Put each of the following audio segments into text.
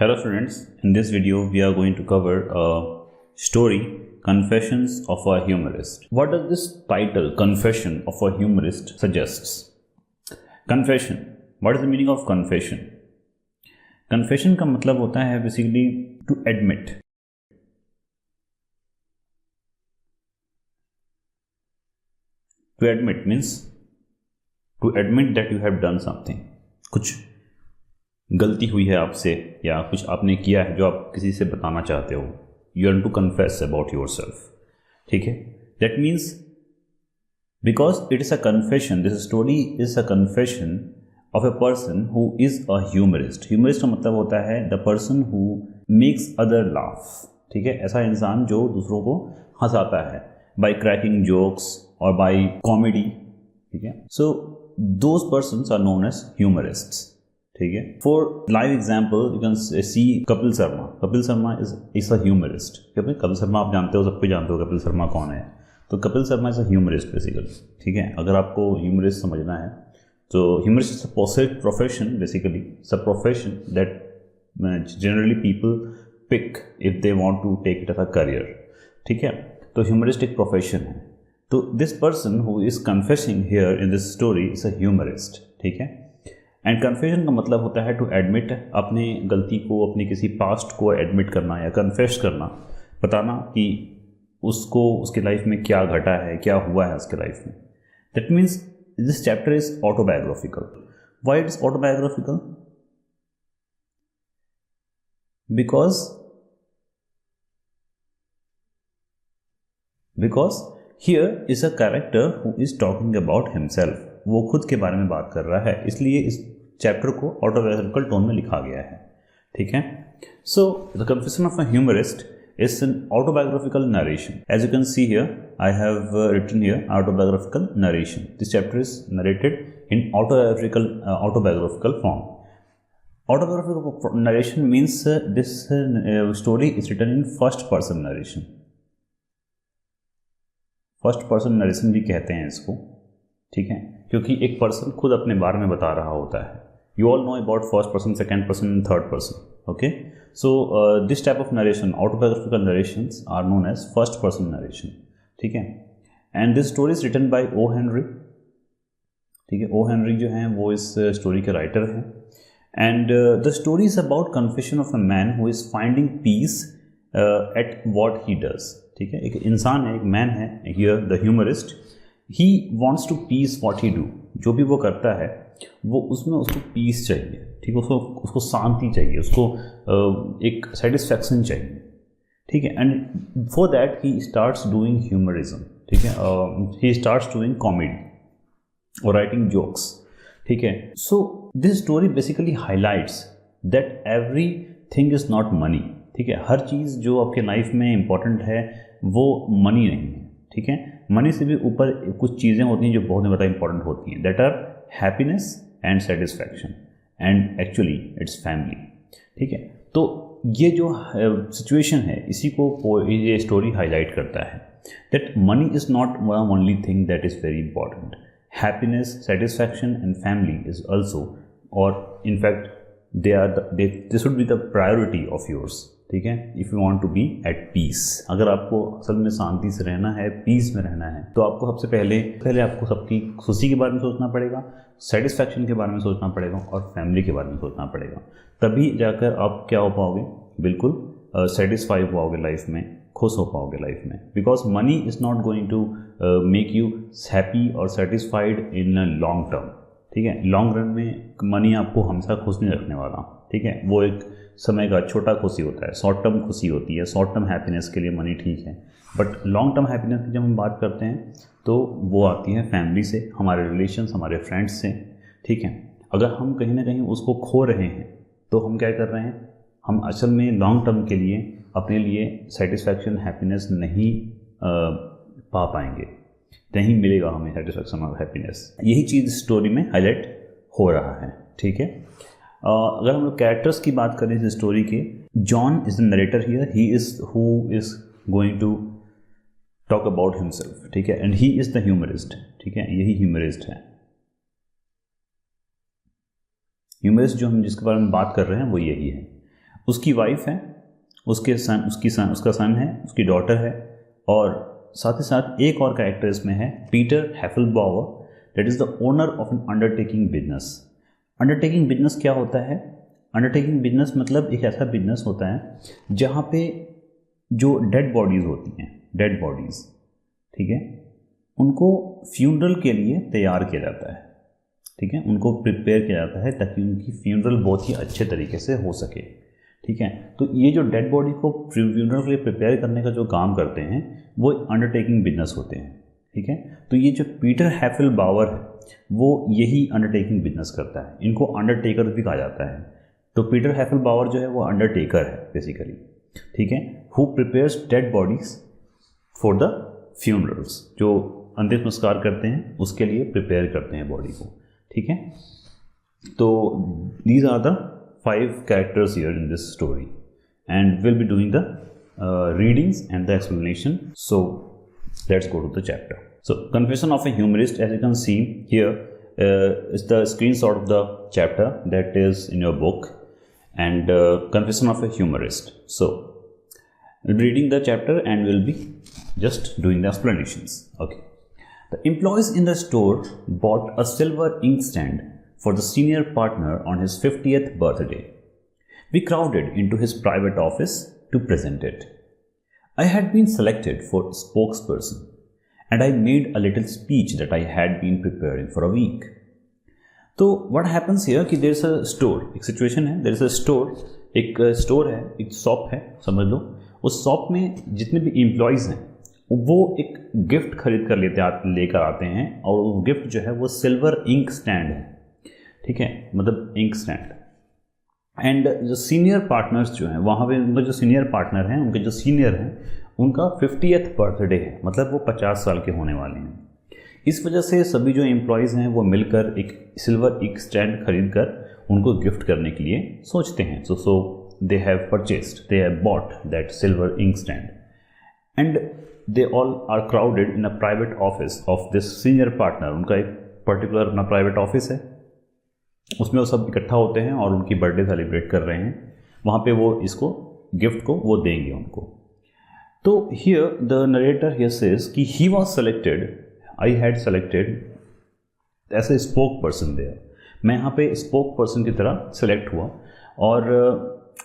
Hello students, in this video we are going to cover a story, Confessions of a Humorist. What does this title, Confession of a Humorist, suggests? Confession. What is the meaning of confession? Confession का मतलब होता है basically to admit. To admit means to admit that you have done something. कुछ गलती हुई है आपसे या कुछ आपने किया है जो आप किसी से बताना चाहते हो. You want to confess about yourself. ठीक है, that means because it is a confession, this story is a confession of a person who is a humorist. Humorist का मतलब होता है the person who makes other laugh. ठीक है, ऐसा इंसान जो दूसरों को हंसाता है बाय क्रैकिंग जोक्स और बाय कॉमेडी. ठीक है, so those persons are known as humorists. ठीक है, for live example you can see Kapil Sharma. Kapil Sharma is a humourist. Kapil Sharma आप जानते हो, सबको जानते हो कपिल शर्मा कौन है. तो Kapil Sharma is a humorist basically. ठीक है, अगर आपको ह्यूमरिस्ट समझना है तो humorist is a profession basically. It's a profession that generally people pick if they want to take it as a career. ठीक है, तो ह्यूमरिस्ट एक प्रोफेशन है. तो this person who is confessing here in this story is a humorist. ठीक है, and confession का मतलब होता है टू एडमिट, अपने गलती को, अपने किसी पास्ट को एडमिट करना या कन्फेस करना, बताना कि उसको उसके लाइफ में क्या घटा है, क्या हुआ है उसके लाइफ में. That means this chapter is autobiographical. Why it is autobiographical? Because here is a character who is talking about himself. वो खुद के बारे में बात कर रहा है, इसलिए इस चैप्टर को ऑटोबायोग्राफिकल टोन में लिखा गया है. ठीक है, so the confession of a humourist is an autobiographical narration. As you can see here, I have written here autobiographical narration. This chapter is narrated in autobiographical form. Autobiographical narration means this story is written in first person narration. First person narration भी कहते हैं इसको. ठीक है, क्योंकि एक person खुद अपने बारे में बता रहा होता है. You all know about first person, second person and third person. Okay, so this type of narration, autobiographical narrations are known as first person narration. ठीक है, and this story is written by O Henry. ठीक है, O Henry जो हैं वो इस story के writer हैं. And the story is about confession of a man who is finding peace at what he does. ठीक है, एक इंसान है, एक मैन है here the humorist. He wants to peace what he do. जो भी वो करता है वो उसमें उसको पीस चाहिए. ठीक है, उसको शांति चाहिए, उसको एक सेटिस्फैक्शन चाहिए. ठीक है, and for that he starts doing humorism. ठीक है, ही स्टार्ट्स डूइंग कॉमेडी और राइटिंग जोक्स. ठीक है, so this story basically highlights that everything is not money. ठीक है, हर चीज़ जो आपके लाइफ में इम्पॉर्टेंट है वो मनी नहीं है. ठीक है, मनी से भी ऊपर कुछ चीज़ें होती हैं जो बहुत ज़्यादा इंपॉर्टेंट होती हैं. That are happiness and satisfaction and actually it's family. ठीक है, तो ये जो सिचुएशन है इसी को ये स्टोरी हाईलाइट करता है. That money is not one only thing that is very important. Happiness, satisfaction and family is also, और in fact they should be the priority of yours. ठीक है, if you want to be at peace. अगर आपको असल में शांति से रहना है, पीस में रहना है, तो आपको सबसे पहले आपको सबकी खुशी के बारे में सोचना पड़ेगा, सेटिस्फैक्शन के बारे में सोचना पड़ेगा और फैमिली के बारे में सोचना पड़ेगा. तभी जाकर आप क्या हो पाओगे, बिल्कुल सेटिस्फाई हो पाओगे लाइफ में, खुश हो पाओगे लाइफ में. Because money is not going to make you happy और सेटिस्फाइड इन लॉन्ग टर्म. ठीक है, लॉन्ग रन में मनी आपको हमेशा खुश नहीं रखने वाला. ठीक है, वो एक समय का छोटा खुशी होता है, शॉर्ट टर्म खुशी होती है. शॉर्ट टर्म हैप्पीनेस के लिए मनी ठीक है, बट लॉन्ग टर्म हैप्पीनेस की जब हम बात करते हैं तो वो आती है फैमिली से, हमारे रिलेशंस, हमारे फ्रेंड्स से. ठीक है, अगर हम कहीं ना कहीं उसको खो रहे हैं तो हम क्या कर रहे हैं, हम असल में लॉन्ग टर्म के लिए अपने लिए सेटिस्फैक्शन, हैप्पीनेस नहीं पा पाएंगे, नहीं मिलेगा हमें सेटिस्फैक्शन और हैप्पीनेस. यही चीज़ स्टोरी में हाईलाइट हो रहा है. ठीक है, अगर हम लोग कैरेक्टर्स की बात करें इस स्टोरी के, John is the narrator here. He is who is going to talk about himself. ठीक है, and he is the humorist. ठीक है, यही ह्यूमरिस्ट है. ह्यूमरिस्ट जो हम जिसके बारे में बात कर रहे हैं वो यही है. उसकी वाइफ है, उसका सन है, उसकी डॉटर है, और साथ ही साथ एक और कैरेक्टर इसमें है, Peter Haffelbauer, that is the owner of an undertaking business. Undertaking business क्या होता है? अंडरटेकिंग बिजनेस मतलब एक ऐसा बिजनेस होता है जहाँ पे जो डेड बॉडीज़ होती हैं, डेड बॉडीज़, ठीक है, उनको फ्यूनरल के लिए तैयार किया जाता है, ठीक है, उनको प्रिपेयर किया जाता है ताकि उनकी फ्यूनरल बहुत ही अच्छे तरीके से हो सके, ठीक है। तो ये जो डेड बॉडी को फ्यूनरल के लिए प्रिपेयर करने का जो काम करते हैं वो अंडरटेकिंग बिजनेस होते हैं, ठीक है। तो ये जो पीटर हैफलबावर है वो यही अंडरटेकिंग बिजनेस करता है। इनको अंडरटेकर भी कहा जाता है। तो पीटर हैफलबावर जो है वो अंडरटेकर है बेसिकली, ठीक है, who prepares dead bodies for the funerals, जो अंतिम संस्कार करते हैं उसके लिए प्रिपेयर करते हैं बॉडी को, ठीक है। तो these are the 5 characters here in this story, and we'll be doing the readings and the explanation. So let's go to the chapter. So Confession of a Humorist, as you can see here, is the screenshot of the chapter that is in your book, and Confession of a Humorist. So we'll be reading the chapter and we'll be just doing the explanations. Okay. The employees in the store bought a silver inkstand for the senior partner on his 50th birthday. We crowded into his private office to present it. I had been selected for spokesperson, and I made a little speech that I had been preparing for a week. So what happens here कि there is a store, एक situation है, there is a store, एक store है, एक shop है, समझ लो। उस shop में जितने भी employees हैं वो एक गिफ्ट खरीद कर लेकर आते हैं, और वो गिफ्ट जो है वो सिल्वर इंक स्टैंड है, ठीक है, मतलब इंक स्टैंड। एंड जो सीनियर पार्टनर्स जो हैं वहाँ पे, उनका जो सीनियर पार्टनर हैं, उनके जो सीनियर हैं, उनका 50th बर्थडे है, मतलब वो 50 साल के होने वाले हैं। इस वजह से सभी जो एम्प्लॉयज़ हैं वो मिलकर एक सिल्वर इंक स्टैंड खरीद कर उनको गिफ्ट करने के लिए सोचते हैं। So they have purchased, they have bought that silver ink stand, and they all are crowded in a private office of this senior partner. उनका एक पर्टिकुलर अपना प्राइवेट ऑफिस है, उसमें वो सब इकट्ठा होते हैं और उनकी बर्थडे सेलिब्रेट कर रहे हैं। वहाँ पे वो इसको गिफ्ट को वो देंगे उनको। तो here the narrator here says कि he was selected, I had selected as a spoke person there. मैं यहाँ पे स्पोक पर्सन की तरह सेलेक्ट हुआ और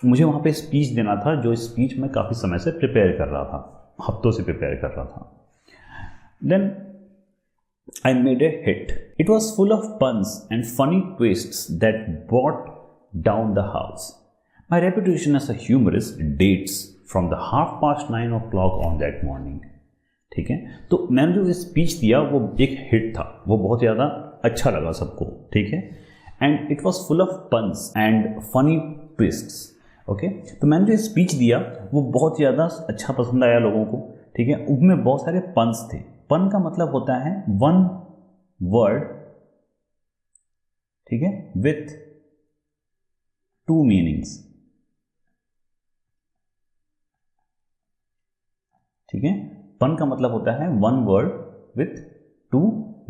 मुझे वहाँ पे स्पीच देना था, जो स्पीच मैं काफ़ी समय से प्रिपेयर कर रहा था, हफ्तों से प्रिपेयर कर रहा था। Then I made a hit. It was full of puns and funny twists that brought down the house. My reputation as a humorist dates from the 9:30 on that morning. ठीक है, तो मैंने जो स्पीच दिया वो एक हिट था, वो बहुत ज़्यादा अच्छा लगा सबको, ठीक है। And it was full of puns and funny twists. Okay, तो मैंने जो स्पीच दिया वो बहुत ज़्यादा अच्छा पसंद आया लोगों को, ठीक है। उसमें बहुत सारे puns थे। पन का मतलब होता है वन वर्ड, ठीक है, विथ 2 मीनिंग्स, ठीक है। पन का मतलब होता है वन वर्ड विथ 2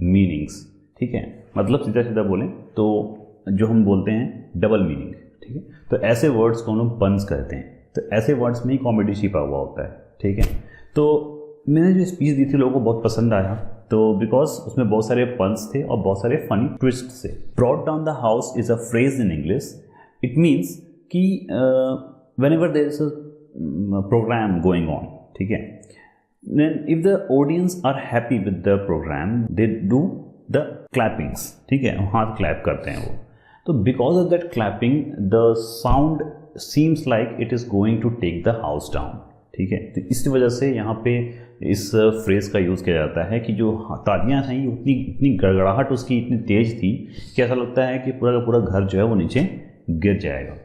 मीनिंग्स, ठीक है। मतलब सीधा सीधा बोलें तो जो हम बोलते हैं डबल मीनिंग, ठीक है। तो ऐसे वर्ड्स को हम लोग पन्स कहते हैं। तो ऐसे वर्ड्स में ही कॉमेडी छिपा हुआ होता है, ठीक है। तो मैंने जो स्पीच दी थी लोगों को बहुत पसंद आया, तो बिकॉज उसमें बहुत सारे पन्स थे और बहुत सारे फनी ट्विस्ट थे। Brought down the house is a phrase in English. It means कि whenever there is a programme going on, ठीक है, then if the audience are happy with the programme they do the clappings, ठीक है, हाथ clap करते हैं वो। तो because of that clapping the sound seems like it is going to take the house down, ठीक है। तो इसी वजह से यहाँ पे इस फ्रेज का यूज़ किया जाता है कि जो तालियाँ हैं इतनी गड़गड़ाहट उसकी इतनी तेज़ थी कि ऐसा लगता है कि पूरा का पूरा घर जो है वो नीचे गिर जाएगा,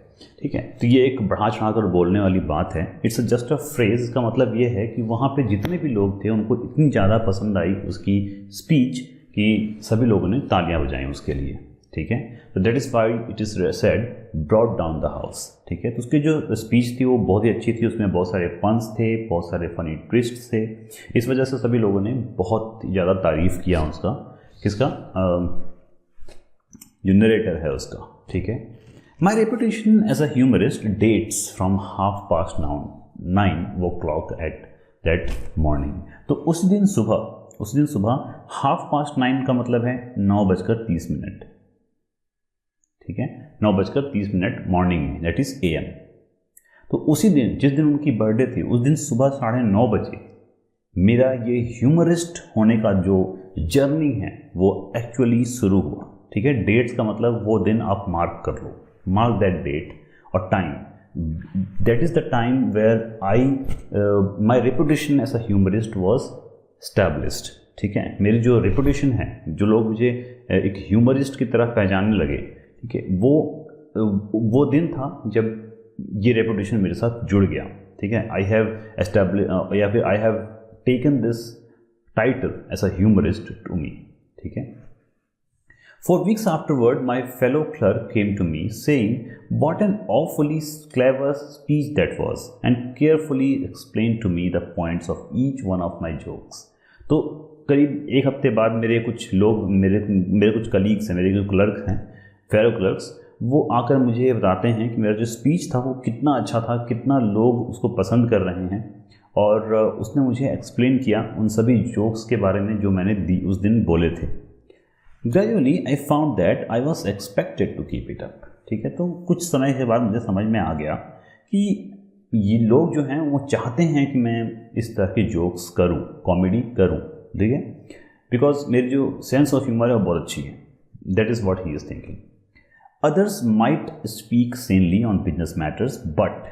ठीक है। तो ये एक बढ़ा चढ़ा कर बोलने वाली बात है। It's just a phrase. का मतलब ये है कि वहाँ पे जितने भी लोग थे उनको इतनी ज़्यादा पसंद आई उसकी स्पीच कि सभी लोगों ने तालियाँ बजाई उसके लिए, ठीक है। तो that is why it is said brought down the house, ठीक है। तो उसकी जो स्पीच थी वो बहुत ही अच्छी थी, उसमें बहुत सारे पन्स थे, बहुत सारे फनी ट्विस्ट थे। इस वजह से सभी लोगों ने बहुत ज़्यादा तारीफ़ किया उसका, किसका, जो नरेटर है उसका, ठीक है। My reputation as a humorist dates from 9:30 at that morning. तो उस दिन सुबह 9:30 का मतलब है 9:30, ठीक है, 9:30 मॉर्निंग में, दैट इज AM। तो उसी दिन जिस दिन उनकी बर्थडे थी उस दिन सुबह 9:30 बजे मेरा ये ह्यूमरिस्ट होने का जो जर्नी है वो एक्चुअली शुरू हुआ, ठीक है। डेट्स का मतलब वो दिन आप मार्क कर लो, मार्क दैट डेट और time, that is the time where my reputation as a humorist was established, ठीक है। मेरी जो रेपुटेशन है, जो लोग मुझे एक ह्यूमरिस्ट की तरह पहचानने लगे, ठीक है, वो दिन था जब ये रेपुटेशन मेरे साथ जुड़ गया, ठीक है। आई हैव एस्टैब्लिश या फिर I have taken this title as a humorist to me, ठीक है। For weeks afterward, my fellow clerk came to me saying what an awfully clever speech that was and carefully explained to me the points of each one of my jokes. तो करीब एक हफ्ते बाद मेरे कुछ लोग, मेरे कुछ कलीग्स हैं, मेरे जो क्लर्क हैं, फेलो क्लर्क्स, वो आकर मुझे बताते हैं कि मेरा जो स्पीच था वो कितना अच्छा था, कितना लोग उसको पसंद कर रहे हैं, और उसने मुझे एक्सप्लेन किया उन सभी जोक्स के बारे में जो मैंने उस दिन बोले थे। Gradually I found that I was expected to keep it up, ठीक है। तो कुछ समय के बाद मुझे समझ में आ गया कि ये लोग जो हैं वो चाहते हैं कि मैं इस तरह के जोक्स करूं, कॉमेडी करूं, ठीक है, बिकॉज मेरी जो सेंस ऑफ ह्यूमर है वो बहुत अच्छी है। That is what he is thinking. Others might speak sanely on business matters, but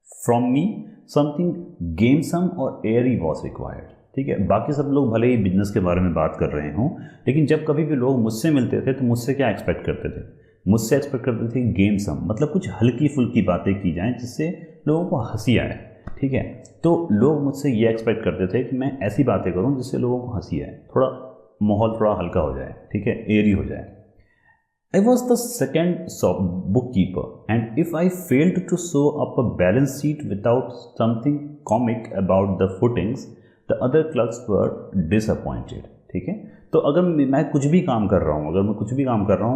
from me something gamesome और एयरी वॉज रिक्वायर्ड, ठीक है। बाकी सब लोग भले ही बिजनेस के बारे में बात कर रहे हों, लेकिन जब कभी भी लोग मुझसे मिलते थे तो मुझसे क्या एक्सपेक्ट करते थे? मुझसे एक्सपेक्ट करते थे गेम सम, मतलब कुछ हल्की फुल्की बातें की जाएं जिससे लोगों को हंसी आए, ठीक है। तो लोग मुझसे ये एक्सपेक्ट करते थे कि मैं ऐसी बातें करूं जिससे लोगों को हंसी आए, थोड़ा माहौल थोड़ा हल्का हो जाए, ठीक है, एयरी हो जाए। I was the second book keeper and if I failed to show up a balance sheet without something comic about the footings, the other clerks were disappointed, ठीक है। तो अगर मैं कुछ भी काम कर रहा हूँ,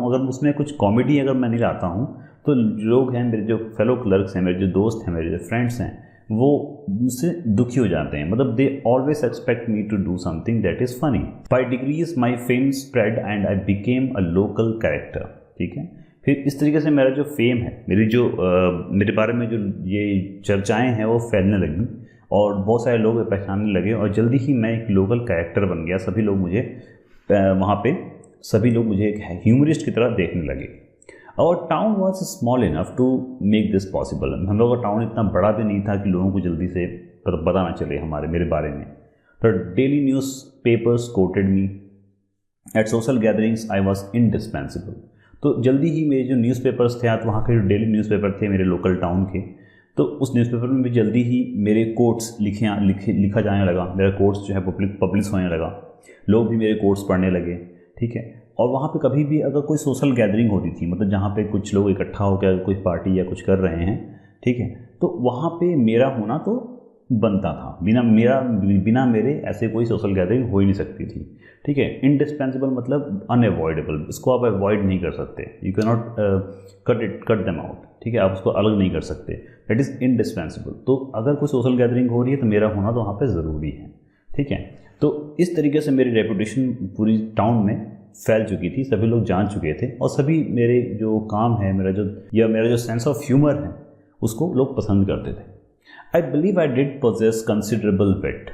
अगर उसमें कुछ कॉमेडी अगर मैं नहीं लाता हूँ, तो लोग हैं, मेरे जो फेलो क्लर्क्स हैं, मेरे जो दोस्त हैं, मेरे जो फ्रेंड्स हैं, वो मुझसे दुखी हो जाते हैं। मतलब they always expect me to do something that is funny. By degrees my fame spread and I became a local character, ठीक है। फिर इस तरीके से मेरा जो फेम है, मेरे बारे में जो ये चर्चाएँ हैं वो फैलने लगी और बहुत सारे लोग पहचानने लगे और जल्दी ही मैं एक लोकल कैरेक्टर बन गया। सभी लोग मुझे एक ह्यूमरिस्ट की तरह देखने लगे। और town was small enough to make this possible. हम लोग का टाउन इतना बड़ा भी नहीं था कि लोगों को जल्दी से पता ना चले मेरे बारे में। तो daily newspapers quoted me, at social gatherings I was indispensable. तो जल्दी ही मेरे जो न्यूज़पेपर्स थे, वहाँ के जो डेली न्यूज़पेपर थे मेरे लोकल टाउन के, तो उस न्यूज़पेपर में भी जल्दी ही मेरे कोट्स लिखा जाने लगा। मेरा कोट्स जो है पब्लिश होने लगा, लोग भी मेरे कोट्स पढ़ने लगे, ठीक है। और वहाँ पे कभी भी अगर कोई सोशल गैदरिंग होती थी, मतलब जहाँ पे कुछ लोग इकट्ठा होकर कोई पार्टी या कुछ कर रहे हैं, ठीक है, तो वहाँ पे मेरा होना तो बनता था। बिना मेरे ऐसे कोई सोशल गैदरिंग हो ही नहीं सकती थी, ठीक है। इंडिस्पेंसिबल मतलब अनअवॉइडेबल, इसको आप अवॉइड नहीं कर सकते, you can not cut them out, ठीक है, आप उसको अलग नहीं कर सकते, दैट इज़ इंडिस्पेंसिबल। तो अगर कोई सोशल गैदरिंग हो रही है तो मेरा होना तो वहाँ पे ज़रूरी है, ठीक है। तो इस तरीके से मेरी रेपुटेशन पूरी टाउन में फैल चुकी थी, सभी लोग जान चुके थे और सभी मेरे जो काम है, मेरा जो सेंस ऑफ ह्यूमर है उसको लोग पसंद करते थे। I believe I did possess considerable wit.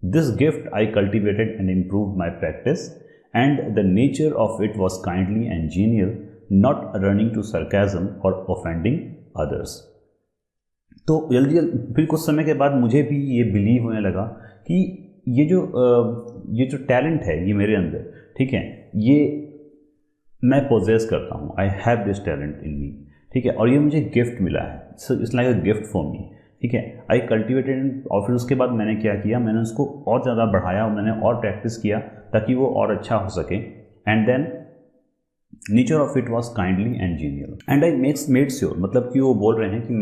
This gift I cultivated and improve my practice and the nature of it was kindly and genial, not running to sarcasm or offending others. तो जल्दी फिर कुछ समय के बाद मुझे भी ये बिलीव होने लगा कि ये जो टैलेंट है ये मेरे अंदर, ठीक है, ये मैं पोजेस करता हूँ, I have this talent in me, ठीक है, और ये मुझे गिफ्ट मिला है, so it's like a gift for me, ठीक है। आई कल्टिवेटेड, और फिर उसके बाद मैंने क्या किया, मैंने उसको और ज़्यादा बढ़ाया और मैंने और प्रैक्टिस किया ताकि वो और अच्छा हो सके। And then nature of it was kindly and genial and I made sure, मतलब कि वो बोल रहे हैं कि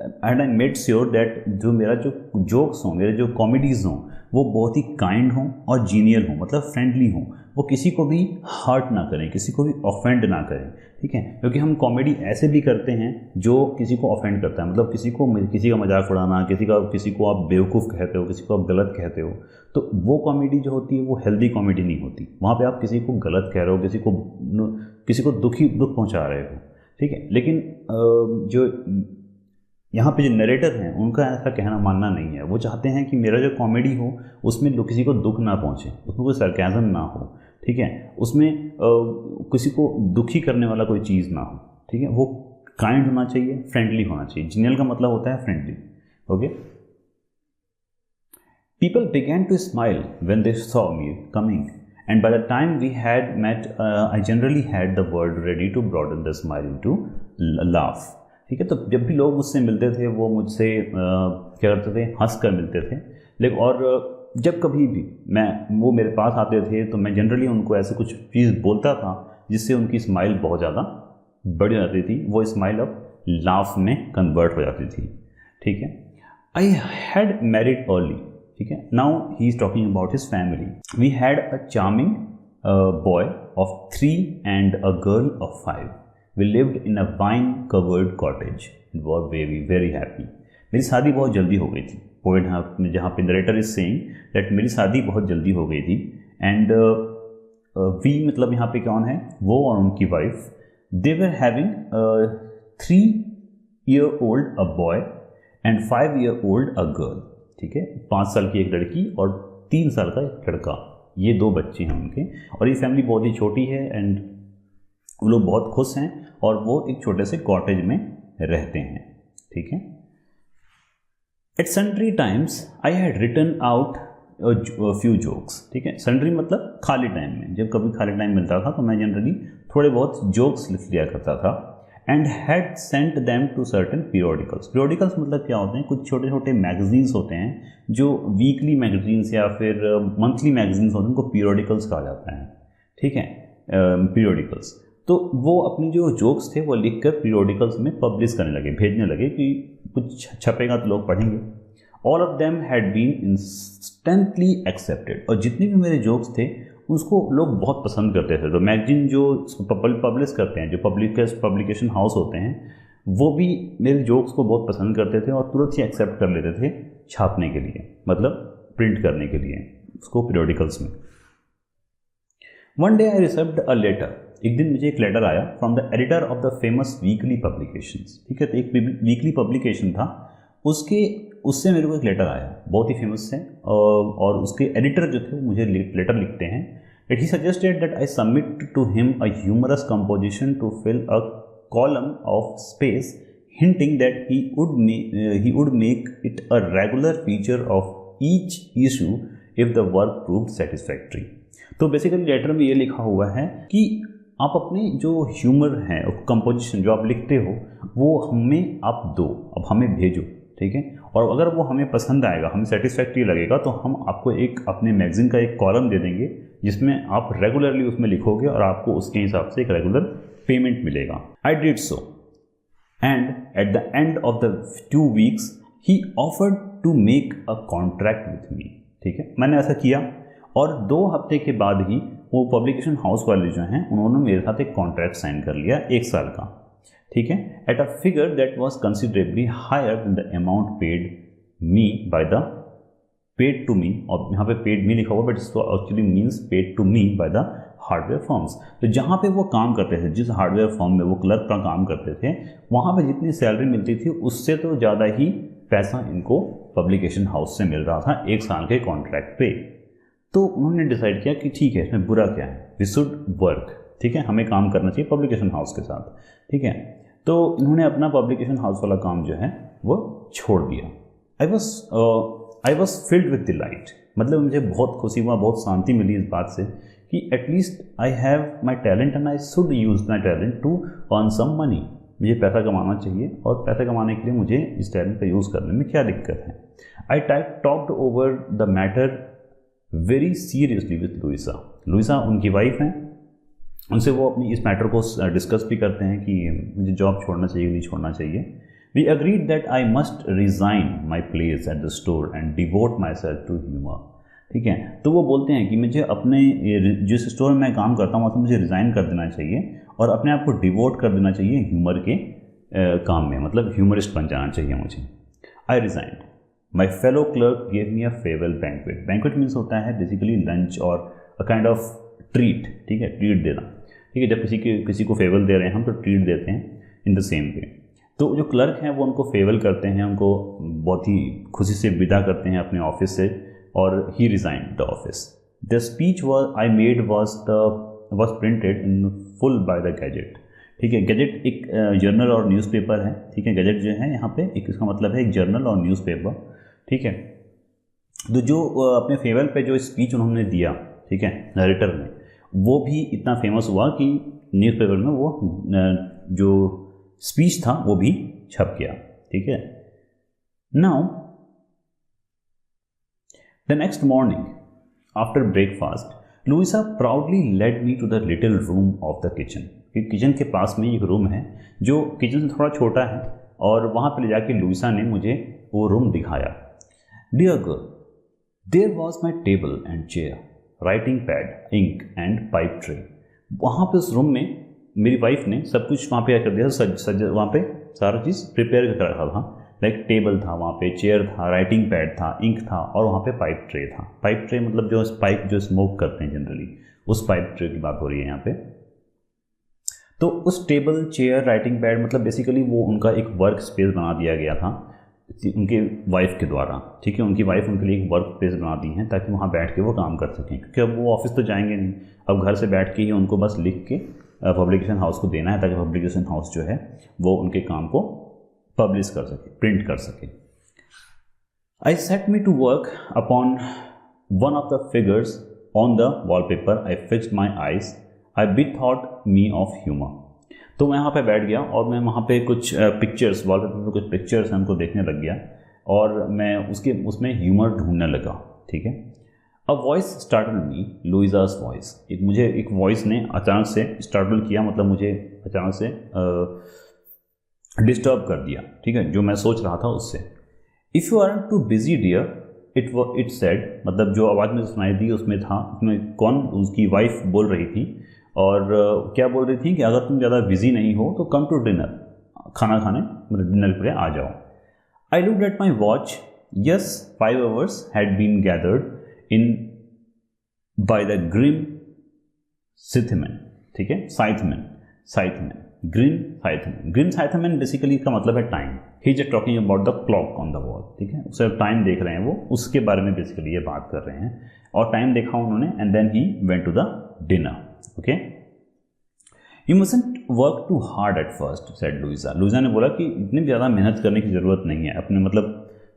and I made sure that जो मेरा जो जोक्स हों, मेरे जो कॉमेडीज़ हों, वो बहुत ही काइंड हों और जीनियल हों, मतलब फ्रेंडली हों, वो किसी को भी हर्ट ना करें, किसी को भी ऑफेंड ना करें, ठीक है। क्योंकि हम कॉमेडी ऐसे भी करते हैं जो किसी को ऑफेंड करता है, मतलब किसी का मजाक उड़ाना, किसी को आप बेवकूफ़ कहते हो, किसी को आप गलत कहते हो, तो वो कॉमेडी जो होती है वो हेल्दी कॉमेडी नहीं होती। वहाँ पे आप किसी को गलत कह रहे हो, किसी को दुख पहुँचा रहे हो, ठीक है। लेकिन जो यहाँ पे जो नरेटर हैं उनका ऐसा कहना मानना नहीं है। वो चाहते हैं कि मेरा जो कॉमेडी हो उसमें किसी को दुख ना पहुँचे, उसमें कोई सरकाज़म ना हो, ठीक है, उसमें किसी को दुखी करने वाला कोई चीज़ ना हो, ठीक है। वो काइंड होना चाहिए, फ्रेंडली होना चाहिए। जीनियल का मतलब होता है friendly, okay. People began to smile when they saw me coming and by the time we had met I generally had the word ready to broaden the smile into laugh, ठीक है। तो जब भी लोग मुझसे मिलते थे वो मुझसे क्या करते थे, हंस कर मिलते थे। लेकिन और जब कभी भी वो मेरे पास आते थे तो मैं जनरली उनको ऐसे कुछ चीज़ बोलता था जिससे उनकी स्माइल बहुत ज़्यादा बढ़ जाती थी। वो स्माइल अब लाफ में कन्वर्ट हो जाती थी, ठीक है। आई हैड मैरिड अर्ली, ठीक है। Now he is talking about his family. We had a charming boy of 3 and a girl of 5. We lived in a vine covered cottage. It was very very happy. मेरी शादी बहुत जल्दी हो गई थी। Poet जहाँ पे नरेटर इज सेइंग दैट मेरी शादी बहुत जल्दी हो गई थी। एंड वी मतलब यहाँ पे कौन है, वो और उनकी wife. They were having 3-year-old a boy and 5-year-old a girl, ठीक है। 5 साल की एक लड़की और 3 साल का एक लड़का, ये 2 बच्चे हैं उनके। और ये फैमिली बहुत ही छोटी है एंड वो लोग बहुत खुश हैं और वो एक छोटे से कॉटेज में रहते हैं, ठीक है। At sundry times I had written out few jokes, ठीक है। सन्ड्री मतलब खाली टाइम में, जब कभी खाली टाइम मिलता था तो मैं जनरली थोड़े बहुत जोक्स लिख लिया करता था। And had sent them to certain periodicals. Periodicals मतलब क्या होते हैं, कुछ छोटे छोटे मैगजीन्स होते हैं जो वीकली मैगजीन्स या फिर मंथली मैगजीन्स होते हैं, उनको पीरियोडिकल्स कहा जाता है, ठीक है, पीरियोडिकल्स। तो वो अपने जो जोक्स थे वो लिख कर पीरियोडिकल्स में पब्लिश करने लगे, भेजने लगे कि कुछ छपेगा तो लोग पढ़ेंगे। All of them had been instantly accepted. और जितने भी मेरे जोक्स थे उसको लोग बहुत पसंद करते थे। तो मैगजीन जो पब्लिश करते हैं, जो पब्लिकेशन हाउस होते हैं, वो भी मेरे जोक्स को बहुत पसंद करते थे और तुरंत ही एक्सेप्ट कर लेते थे छापने के लिए, मतलब प्रिंट करने के लिए उसको पीरियोडिकल्स में। One day I received a letter. एक दिन मुझे एक लेटर आया from the editor of the famous weekly publications, ठीक है। तो एक वीकली पब्लिकेशन था, उससे मेरे को एक लेटर आया, बहुत ही फेमस है। और उसके एडिटर जो थे वो मुझे लेटर लिखते हैं that he suggested that I submit to him a humorous composition to fill a column of space, hinting that he would make it a regular feature of each issue if the work proved satisfactory. तो basically letter में ये लिखा हुआ है कि आप अपने जो ह्यूमर है, कंपोजिशन जो आप लिखते हो, वो हमें आप दो, अब हमें भेजो, ठीक है। और अगर वो हमें पसंद आएगा, हमें सेटिस्फैक्ट्री लगेगा, तो हम आपको एक अपने मैगजीन का एक कॉलम दे देंगे जिसमें आप रेगुलरली उसमें लिखोगे और आपको उसके हिसाब से एक रेगुलर पेमेंट मिलेगा। I did so and at the end of the 2 weeks he offered to make a contract with me, ठीक है। मैंने ऐसा किया और 2 हफ्ते के बाद ही वो पब्लिकेशन हाउस वाले जो हैं उन्होंने मेरे साथ एक कॉन्ट्रैक्ट साइन कर लिया 1 साल का, ठीक है, at a figure that was considerably higher than the amount paid to me. और यहाँ पे पेड मी लिखा हुआ, बट इसको actually means paid to me by the hardware firms. तो जहाँ पे वो काम करते थे, जिस हार्डवेयर फर्म में वो क्लर्क का काम करते थे, वहाँ पे जितनी सैलरी मिलती थी उससे तो ज़्यादा ही पैसा इनको पब्लिकेशन हाउस से मिल रहा था 1 साल के कॉन्ट्रैक्ट पे। तो उन्होंने डिसाइड किया कि ठीक है, इसमें बुरा क्या है, वी शुड वर्क, ठीक है, हमें काम करना चाहिए पब्लिकेशन हाउस के साथ, ठीक है। तो इन्होंने अपना पब्लिकेशन हाउस वाला काम जो है वो छोड़ दिया। I was filled with delight, मतलब मुझे बहुत खुशी हुआ, बहुत शांति मिली इस बात से कि at least I have my talent and I should use my talent to earn some money. मुझे पैसा कमाना चाहिए और पैसा कमाने के लिए मुझे इस टैलेंट का यूज़ करने में क्या दिक्कत है। I talked over the matter very seriously with Louisa. Louisa उनकी वाइफ हैं, उनसे वो अपनी इस मैटर को डिस्कस भी करते हैं कि मुझे जॉब छोड़ना चाहिए नहीं छोड़ना चाहिए। We agreed that I must resign my place at the store and devote myself to humour. ठीक है। तो वो बोलते हैं कि मुझे अपने जिस स्टोर में मैं काम करता हूँ वहाँ से मुझे रिज़ाइन कर देना चाहिए और अपने आप को डिवोट कर देना चाहिए ह्यूमर के काम में, मतलब ह्यूमरिस्ट बन जाना चाहिए मुझे। I resigned. My fellow clerk gave me a farewell banquet. Banquet means होता है बेसिकली लंच और अ काइंड ऑफ ट्रीट, ठीक है, ट्रीट देना, ठीक है। जब किसी को फेयरवेल दे रहे हैं हम तो ट्रीट देते हैं इन द सेम वे। तो जो क्लर्क हैं वो उनको फेयरवेल करते हैं, उनको बहुत ही खुशी से विदा करते हैं अपने ऑफिस से, और he resigned the office. The speech I made was printed in full by the gazette, ठीक है। गैजेट एक जर्नल और न्यूज़पेपर है, ठीक है। गैजेट जो है यहाँ पे एक इसका मतलब है एक जर्नल और न्यूज़पेपर, ठीक है। तो जो अपने फेयरवेल पे जो स्पीच उन्होंने दिया, ठीक है, नरेटर में, वो भी इतना फेमस हुआ कि न्यूज़पेपर में वो जो स्पीच था वो भी छप गया, ठीक है। Now the next morning after breakfast Louisa proudly led me to the little room off the kitchen. Kitchen के पास में एक रूम है जो किचन से थोड़ा छोटा है, और वहाँ पर ले जाके लुइसा ने मुझे वो रूम दिखाया। Dear girl, there was my table and chair, writing pad, ink and pipe tray. वहाँ पे उस रूम में मेरी वाइफ ने सब कुछ वहाँ पे कर दिया, वहाँ पे सारा चीज़ प्रिपेयर कर रखा था। लाइक टेबल था वहाँ पे, चेयर था, राइटिंग पैड था, इंक था, और वहाँ पे पाइप ट्रे था। पाइप ट्रे मतलब जो पाइप जो स्मोक करते हैं जनरली, उस पाइप ट्रे की बात हो रही है यहाँ पे। तो उस टेबल, चेयर, राइटिंग पैड मतलब बेसिकली वो उनका एक वर्क स्पेस बना दिया गया था उनके वाइफ के द्वारा, ठीक है। उनकी वाइफ उनके लिए एक वर्क स्पेस बना दी है ताकि वहाँ बैठ के वो काम कर सकें, क्योंकि अब वो ऑफिस तो जाएंगे नहीं, अब घर से बैठ के ही उनको बस लिख के पब्लिकेशन हाउस को देना है ताकि पब्लिकेशन हाउस जो है वो उनके काम को पब्लिश कर सके, प्रिंट कर सके। I set me to work upon one of the figures on the wallpaper. I fixed my eyes. I bethought me of humour. तो मैं यहाँ पे बैठ गया और मैं वहाँ पे कुछ पिक्चर्स, वॉलपेपर पे कुछ पिक्चर्स हैं उनको देखने लग गया, और मैं उसमें ह्यूमर ढूंढने लगा, ठीक है। A voice startle me, Louisa's voice. मुझे एक वॉइस ने अचानक से स्टार्टल किया, मतलब मुझे अचानक से डिस्टर्ब कर दिया, ठीक है, जो मैं सोच रहा था उससे। If you are too busy dear, it said, मतलब जो आवाज़ मुझे सुनाई दी उसमें था, उसमें कौन, उसकी वाइफ बोल रही थी, और क्या बोल रही थी कि अगर तुम ज़्यादा बिजी नहीं हो तो कम टू डिनर, खाना खाने, मतलब डिनर पे आ जाओ। I looked at my watch. Yes, 5 hours had been gathered in by the grim scytheman, ठीक है, साइथमेन, ग्रीन साइथमेन बेसिकली का मतलब है time. He is talking about the clock on the wall, ठीक है। उसे टाइम देख रहे हैं वो, उसके बारे में बेसिकली ये बात कर रहे हैं, और टाइम देखा उन्होंने, and then he went to the dinner. Okay, you mustn't work too hard at first, said Louisa. Louisa ने बोला कि इतनी ज़्यादा मेहनत करने की ज़रूरत नहीं है, अपने मतलब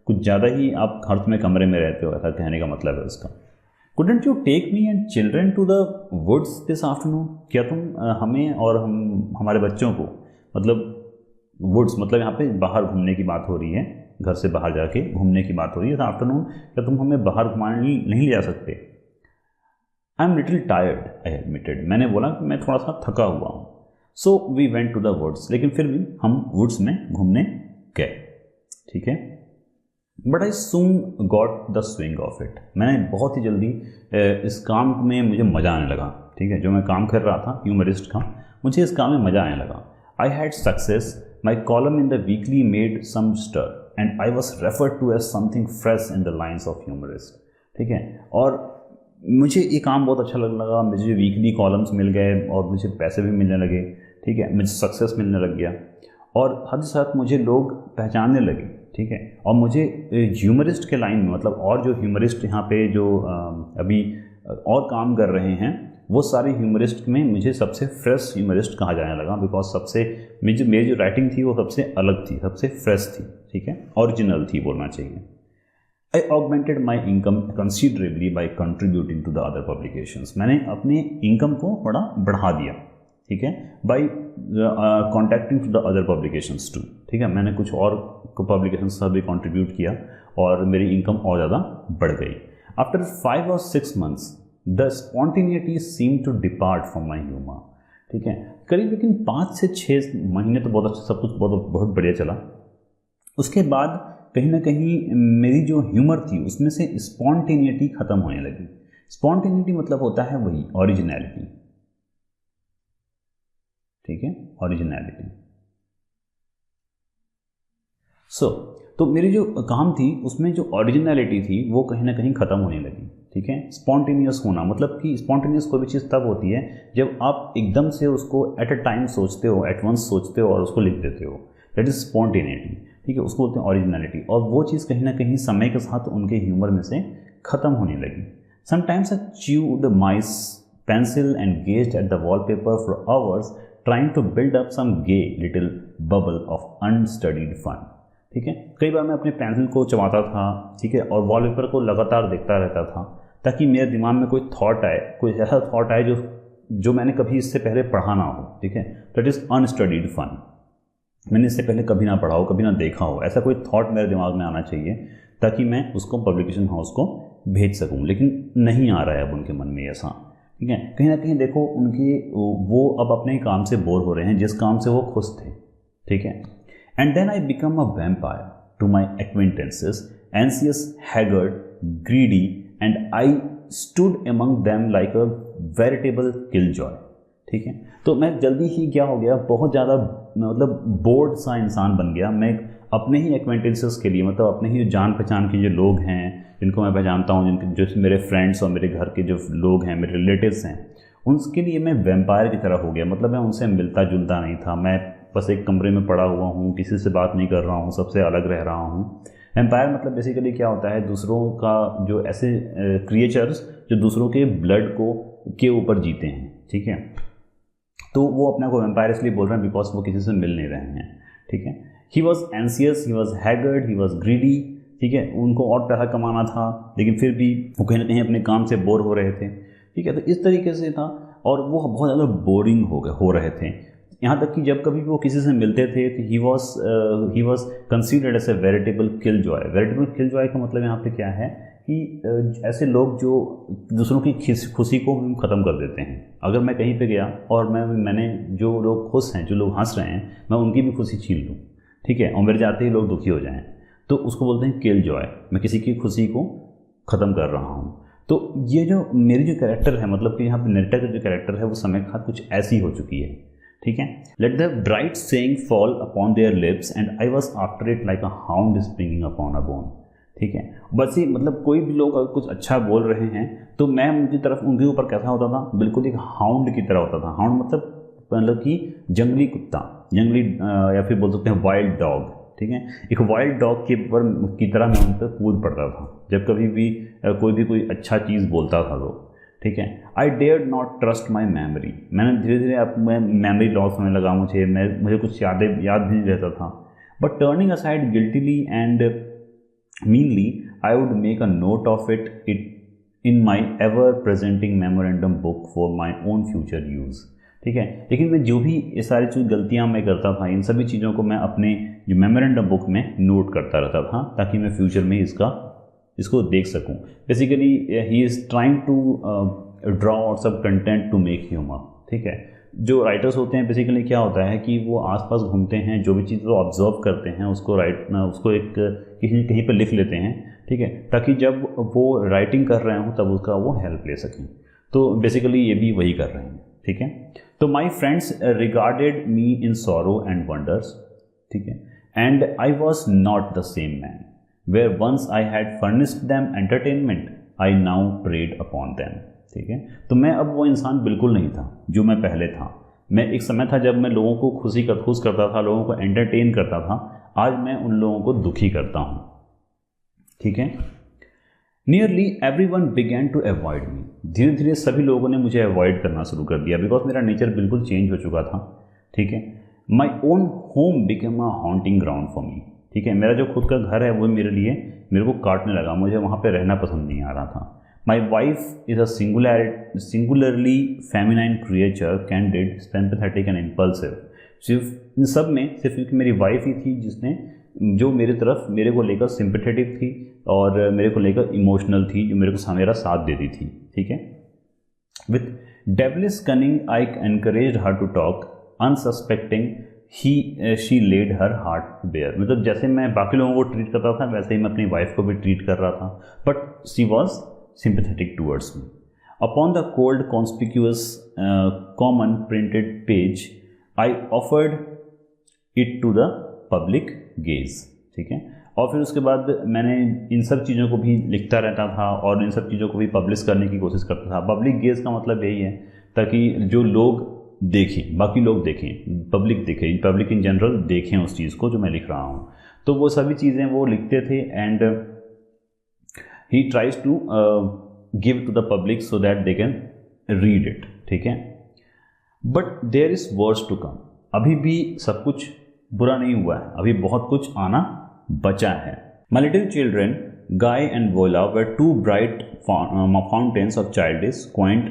कुछ ज़्यादा ही आप हर समय कमरे में रहते हो, ऐसा कहने का मतलब है उसका। Couldn't you take me and children to the woods this afternoon? क्या तुम हमें और हमारे बच्चों को, मतलब वुड्स मतलब यहाँ पे बाहर घूमने की बात हो रही है, घर से बाहर जाके घूमने की बात हो रही है आफ्टरनून, क्या तुम हमें बाहर घुमाने नहीं ले जा सकते? I am little tired, I admitted. मैंने बोला कि मैं थोड़ा सा थका हुआ हूँ। So we went to the woods, लेकिन फिर भी हम वुड्स में घूमने गए, ठीक है। But I soon got the swing of it. मैंने बहुत ही जल्दी इस काम में मुझे मज़ा आने लगा, ठीक है। जो मैं काम कर रहा था ह्यूमरिस्ट का, मुझे इस काम में मज़ा आने लगा। I had success, my column in the weekly made some stir and I was referred to as something fresh in the lines of humorist, ठीक है। और मुझे ये काम बहुत अच्छा लगने लगा, मुझे वीकली कॉलम्स मिल गए और मुझे पैसे भी मिलने लगे, ठीक है, मुझे सक्सेस मिलने लग गया, और हद साथ मुझे लोग पहचानने लगे, ठीक है। और मुझे ह्यूमरिस्ट के लाइन में, मतलब और जो ह्यूमरिस्ट यहाँ पे जो अभी और काम कर रहे हैं, वो सारे ह्यूमरिस्ट में मुझे सबसे फ्रेश ह्यूमरिस्ट कहा जाने लगा, बिकॉज सबसे मेरी जो राइटिंग थी वो सबसे अलग थी, सबसे फ्रेश थी, ठीक है, ओरिजिनल थी बोलना चाहिए। I augmented my income considerably by contributing to the other publications. मैंने अपने इनकम को बड़ा बढ़ा दिया, ठीक है, by contacting to the other publications too, ठीक है। मैंने कुछ और पब्लिकेशंस से भी कंट्रीब्यूट किया और मेरी इनकम और ज़्यादा बढ़ गई। After 5 or 6 months, the spontaneity seemed to depart from my humor, ठीक है। करीब लेकिन 5 से 6 महीने तो बहुत अच्छा, सब कुछ बहुत बढ़िया चला। उसके बाद कहीं ना कहीं मेरी जो ह्यूमर थी उसमें से स्पॉन्टेनिटी ख़त्म होने लगी। स्पॉन्टेनिटी मतलब होता है वही ओरिजिनलिटी, ठीक है, ओरिजिनलिटी। तो मेरी जो काम थी उसमें जो ओरिजिनलिटी थी वो कहीं ना कहीं ख़त्म होने लगी, ठीक है। स्पॉन्टेनियस होना मतलब कि स्पॉन्टेनियस कोई भी चीज़ तब होती है जब आप एकदम से उसको एट अ टाइम सोचते हो, एट वंस सोचते हो और उसको लिख देते हो, दैट इज़ स्पॉन्टेनिटी, ठीक है, उसको बोलते हैं ओरिजिनलिटी। और वो चीज़ कहीं ना कहीं समय के साथ उनके ह्यूमर में से ख़त्म होने लगी। Sometimes I chewed my pencil and gazed at the wallpaper for hours trying to build up some gay little bubble of unstudied fun, ठीक है। कई बार मैं अपने पेंसिल को चबाता था, ठीक है, और वॉलपेपर को लगातार देखता रहता था ताकि मेरे दिमाग में कोई थॉट आए, कोई ऐसा थॉट आए जो मैंने कभी इससे पहले पढ़ा ना हो, ठीक है। That is unstudied fun. मैंने इससे पहले कभी ना पढ़ा हो, कभी ना देखा हो, ऐसा कोई थॉट मेरे दिमाग में आना चाहिए ताकि मैं उसको पब्लिकेशन हाउस को भेज सकूं। लेकिन नहीं आ रहा है अब उनके मन में ऐसा, ठीक है। कहीं ना कहीं देखो उनके वो अब अपने काम से बोर हो रहे हैं जिस काम से वो खुश थे, ठीक है। And then I become a vampire to my acquaintances, anxious, haggard, greedy, and I stood among them like a veritable killjoy, ठीक है। तो मैं जल्दी ही क्या हो गया, बहुत ज़्यादा मतलब बोर्ड सा इंसान बन गया। मैं अपने ही एक्वेंटेंसेस के लिए, मतलब अपने ही जान पहचान के जो लोग हैं जिनको मैं पहचानता हूँ, जिनके जो मेरे फ्रेंड्स और मेरे घर के जो लोग हैं, मेरे रिलेटिव्स हैं, उनके लिए मैं वैम्पायर की तरह हो गया। मतलब मैं उनसे मिलता जुलता नहीं था, मैं बस एक कमरे में पड़ा हुआ हूँ, किसी से बात नहीं कर रहा हूँ, सबसे अलग रह रहा हूँ। एम्पायर मतलब बेसिकली क्या होता है, दूसरों का जो ऐसे क्रिएचर्स जो दूसरों के ब्लड को के ऊपर जीते हैं, ठीक है। तो वो अपने को एम्पायर इसलिए बोल रहे हैं बिकॉज वो किसी से मिल नहीं रहे हैं, ठीक है। He was anxious, he was haggard, he was greedy, ठीक है। उनको और पैसा कमाना था लेकिन फिर भी वो कहीं ना कहीं अपने काम से बोर हो रहे थे, ठीक है। तो इस तरीके से था और वो बहुत ज़्यादा बोरिंग हो रहे थे। यहाँ तक कि जब कभी वो किसी से मिलते थे तो he was considered as a veritable kill joy. Veritable kill joy का मतलब यहाँ पे क्या है कि ऐसे लोग जो दूसरों की खुशी को ख़त्म कर देते हैं। अगर मैं कहीं पे गया और मैंने जो लोग खुश हैं, जो लोग हंस रहे हैं, मैं उनकी भी खुशी छीन लूँ, ठीक है, और मेरे जाते ही लोग दुखी हो जाएं, तो उसको बोलते हैं किल जॉय। मैं किसी की खुशी को ख़त्म कर रहा हूँ। तो ये जो मेरी जो कैरेक्टर है, मतलब कि यहाँ पे नरेटर का जो कैरेक्टर है वो समय के साथ कुछ ऐसी हो चुकी है, ठीक है। Let the bright saying fall upon their lips and I was after it like a hound springing upon a bone, ठीक है। बस ही मतलब कोई भी लोग अगर कुछ अच्छा बोल रहे हैं तो मैं उनकी तरफ, उनके ऊपर कैसा होता था, बिल्कुल एक हाउंड की तरह होता था। हाउंड मतलब कि जंगली कुत्ता, जंगली या फिर बोल सकते हैं वाइल्ड डॉग, ठीक है। एक वाइल्ड डॉग के ऊपर की तरह मैं उन पर कूद पड़ता था जब कभी भी कोई अच्छा चीज़ बोलता था तो, ठीक है। I dare not trust my memory. मैंने धीरे धीरे अब मैं मेमोरी लॉस होने लगा, मुझे कुछ याद नहीं रहता था। But turning aside guiltily and meanly I would make a note of it in my ever presenting memorandum book for my own future use, ठीक है। लेकिन मैं जो भी ये सारी चीज़ गलतियाँ मैं करता था, इन सभी चीज़ों को मैं अपने जो मेमोरेंडम बुक में नोट करता रहता था ताकि मैं फ्यूचर में इसको देख सकूं। Basically he is trying to draw out सब कंटेंट टू मेक ह्यूमर, ठीक है। जो राइटर्स होते हैं बेसिकली क्या होता है कि वो आसपास घूमते हैं, जो भी चीज़ वो ऑब्जर्व करते हैं उसको एक कहीं पर लिख लेते हैं, ठीक है, ताकि जब वो राइटिंग कर रहे हों तब उसका वो हेल्प ले सकें। तो बेसिकली ये भी वही कर रहे हैं, ठीक है। तो my friends regarded me in sorrow and wonders, ठीक है, and I was not the same man where once I had furnished them entertainment, I now preyed upon them, ठीक है। तो मैं अब वो इंसान बिल्कुल नहीं था जो मैं पहले था। मैं एक समय था जब मैं लोगों को खुश करता था, लोगों को एंटरटेन करता था। आज मैं उन लोगों को दुखी करता हूँ, ठीक है। Nearly everyone began to avoid me. धीरे धीरे सभी लोगों ने मुझे अवॉइड करना शुरू कर दिया बिकॉज मेरा नेचर बिल्कुल चेंज हो चुका था, ठीक है। My own home became a haunting ground for me, ठीक है। मेरा जो खुद का घर है वो मेरे को काटने लगा, मुझे वहाँ पे रहना पसंद नहीं आ रहा था। My wife is a singularly feminine creature, candid, sympathetic and impulsive. सिर्फ इन सब में सिर्फ मेरी वाइफ ही थी जिसने जो मेरे को लेकर सिंपैथेटिक थी और मेरे को लेकर इमोशनल थी, जो मेरा साथ देती थी, ठीक है। With devilish cunning I encouraged her to talk, unsuspecting she laid her heart bare, मतलब जैसे मैं बाकी लोगों को ट्रीट करता था वैसे ही मैं अपनी वाइफ को भी ट्रीट कर रहा था, but she was sympathetic towards me. Upon the cold conspicuous common printed page I offered it to the public gaze, ठीक है। और फिर उसके बाद मैंने इन सब चीज़ों को भी लिखता रहता था और इन सब चीज़ों को भी पब्लिश करने की कोशिश करता था। पब्लिक गेज का मतलब यही है ताकि जो लोग देखें, बाकी लोग देखें, पब्लिक देखें, पब्लिक इन जनरल देखें उस चीज़ को जो मैं लिख रहा हूँ। तो वो सभी चीज़ें वो लिखते थे and he tries to give to the public so that they can read it, ठीक है। But there is worse to come, अभी भी सब कुछ बुरा नहीं हुआ है, अभी बहुत कुछ आना बचा है। My little children Guy and Viola were two bright fountains of childish quaint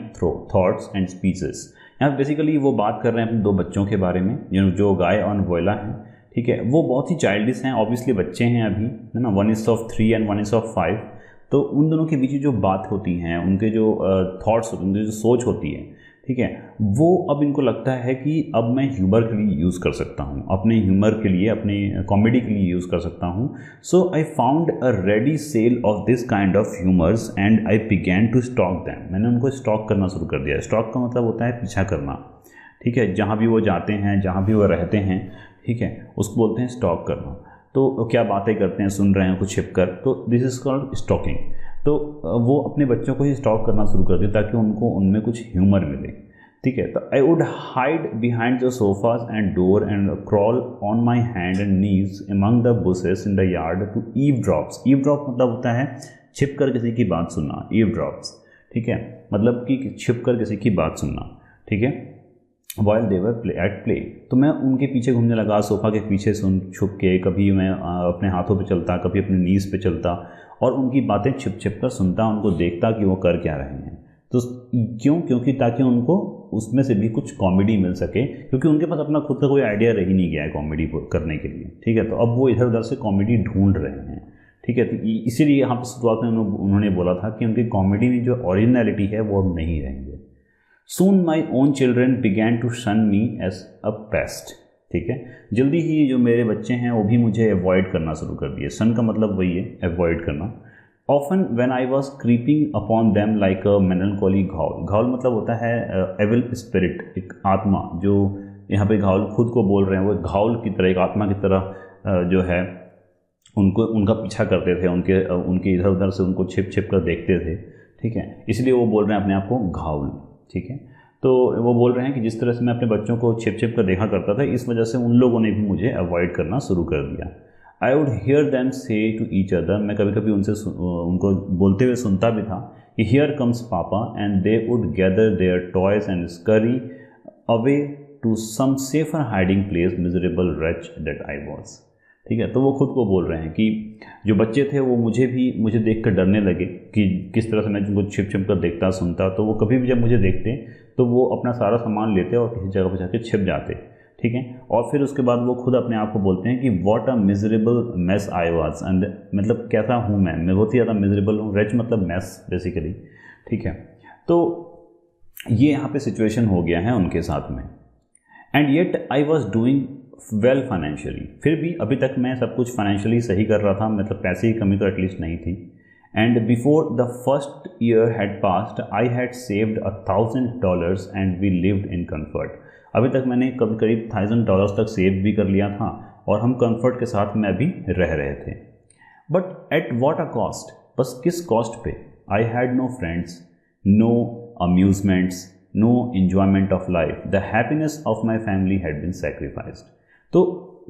thoughts and speeches. यहाँ बेसिकली वो बात कर रहे हैं अपने दो बच्चों के बारे में, जो गाय और वोला हैं, ठीक है। वो बहुत ही चाइल्डिश हैं, ऑब्वियसली बच्चे हैं अभी, है ना, 1 is of 3 and 1 is of 5। तो उन दोनों के बीच जो बात होती हैं, उनके जो थॉट्स होते हैं, उनकी जो सोच होती है, ठीक है, वो अब इनको लगता है कि अब मैं ह्यूमर के लिए यूज़ कर सकता हूँ, अपने ह्यूमर के लिए, अपने कॉमेडी के लिए यूज़ कर सकता हूँ। So I found a ready sale of this kind of humours and I began to stock them. मैंने उनको स्टॉक करना शुरू कर दिया। स्टॉक का मतलब होता है पीछा करना, ठीक है। जहाँ भी वो जाते हैं, जहाँ भी वो रहते हैं, ठीक है, उसको बोलते हैं स्टॉक करना। तो क्या बातें करते हैं, सुन रहे हैं कुछ छिप कर, तो दिस इज़ कॉल्ड स्टॉकिंग। तो वो अपने बच्चों को ही स्टॉक करना शुरू कर दिया ताकि उनको उनमें कुछ ह्यूमर मिले, ठीक है। तो I would hide behind the sofas and door and crawl on my hand and knees among the bushes in the yard to eavesdrops. Eavesdrop मतलब होता है छिप कर किसी की बात सुनना, ईव ड्रॉप्स, ठीक है, मतलब कि छिप कर किसी की बात सुनना, ठीक है। While they were at play, तो मैं उनके पीछे घूमने लगा, सोफ़ा के पीछे सुन छुप के, कभी मैं अपने हाथों पे चलता, कभी अपने नीज़ पे चलता और उनकी बातें छिप छिप कर सुनता, उनको देखता कि वो कर क्या रहे हैं। तो क्योंकि ताकि उनको उसमें से भी कुछ कॉमेडी मिल सके, क्योंकि उनके पास अपना खुद का कोई आइडिया रह ही नहीं गया है कॉमेडी करने के लिए, ठीक है। तो अब वो इधर उधर से कॉमेडी ढूंढ रहे हैं, ठीक है। तो इसीलिए यहाँ पर शुरुआत में उन्होंने बोला था कि उनकी कॉमेडी में जो ओरिजिनलिटी है वो अब नहीं रहेंगे। Soon my own children began to shun me as a pest, ठीक है। जल्दी ही जो मेरे बच्चे हैं वो भी मुझे अवॉइड करना शुरू कर दिए। सन का मतलब वही है, अवॉइड करना। Often when I was creeping upon them like a melancholy ghoul, ghoul मतलब होता है evil spirit, एक आत्मा, जो यहाँ पे ghoul खुद को बोल रहे हैं, वो ghoul की तरह, एक आत्मा की तरह जो है उनका पीछा करते थे, उनके इधर उधर से उनको छिप छिप कर देखते थे, ठीक है। इसलिए वो बोल रहे हैं अपने आप को ghoul, ठीक है। तो वो बोल रहे हैं कि जिस तरह से मैं अपने बच्चों को छिप छिप कर देखा करता था, इस वजह से उन लोगों ने भी मुझे अवॉइड करना शुरू कर दिया। आई वुड हियर दैम से टू ईच अदर, मैं कभी कभी उनको बोलते हुए सुनता भी था कि here comes papa, and they would gather their toys and scurry away to some safer hiding place, miserable wretch that I was, ठीक है। तो वो खुद को बोल रहे हैं कि जो बच्चे थे वो मुझे देख कर डरने लगे कि किस तरह से मैं उनको छिप छिप कर देखता सुनता। तो वो कभी भी जब मुझे देखते तो वो अपना सारा सामान लेते और किसी जगह पर जाके छिप जाते, ठीक है। और फिर उसके बाद वो खुद अपने आप को बोलते हैं कि what a miserable mess I was, and मतलब कैसा हूँ मैं बहुत ही ज़्यादा मिजरेबल हूँ। रेच मतलब मेस बेसिकली, ठीक है। तो ये यहाँ पे सिचुएशन हो गया है उनके साथ में। And yet I was doing well financially, फिर भी अभी तक मैं सब कुछ फाइनेंशियली सही कर रहा था, मतलब पैसे की कमी तो एटलीस्ट नहीं थी। And before the first year had passed I had saved $1,000 and we lived in comfort. अभी तक मैंने करीब $1,000 तक सेव भी कर लिया था और हम कम्फर्ट के साथ में अभी रह रहे थे। But at what a cost, बस किस कॉस्ट पे? I had no friends, no amusements, no enjoyment of life, the happiness of my family had been sacrificed. तो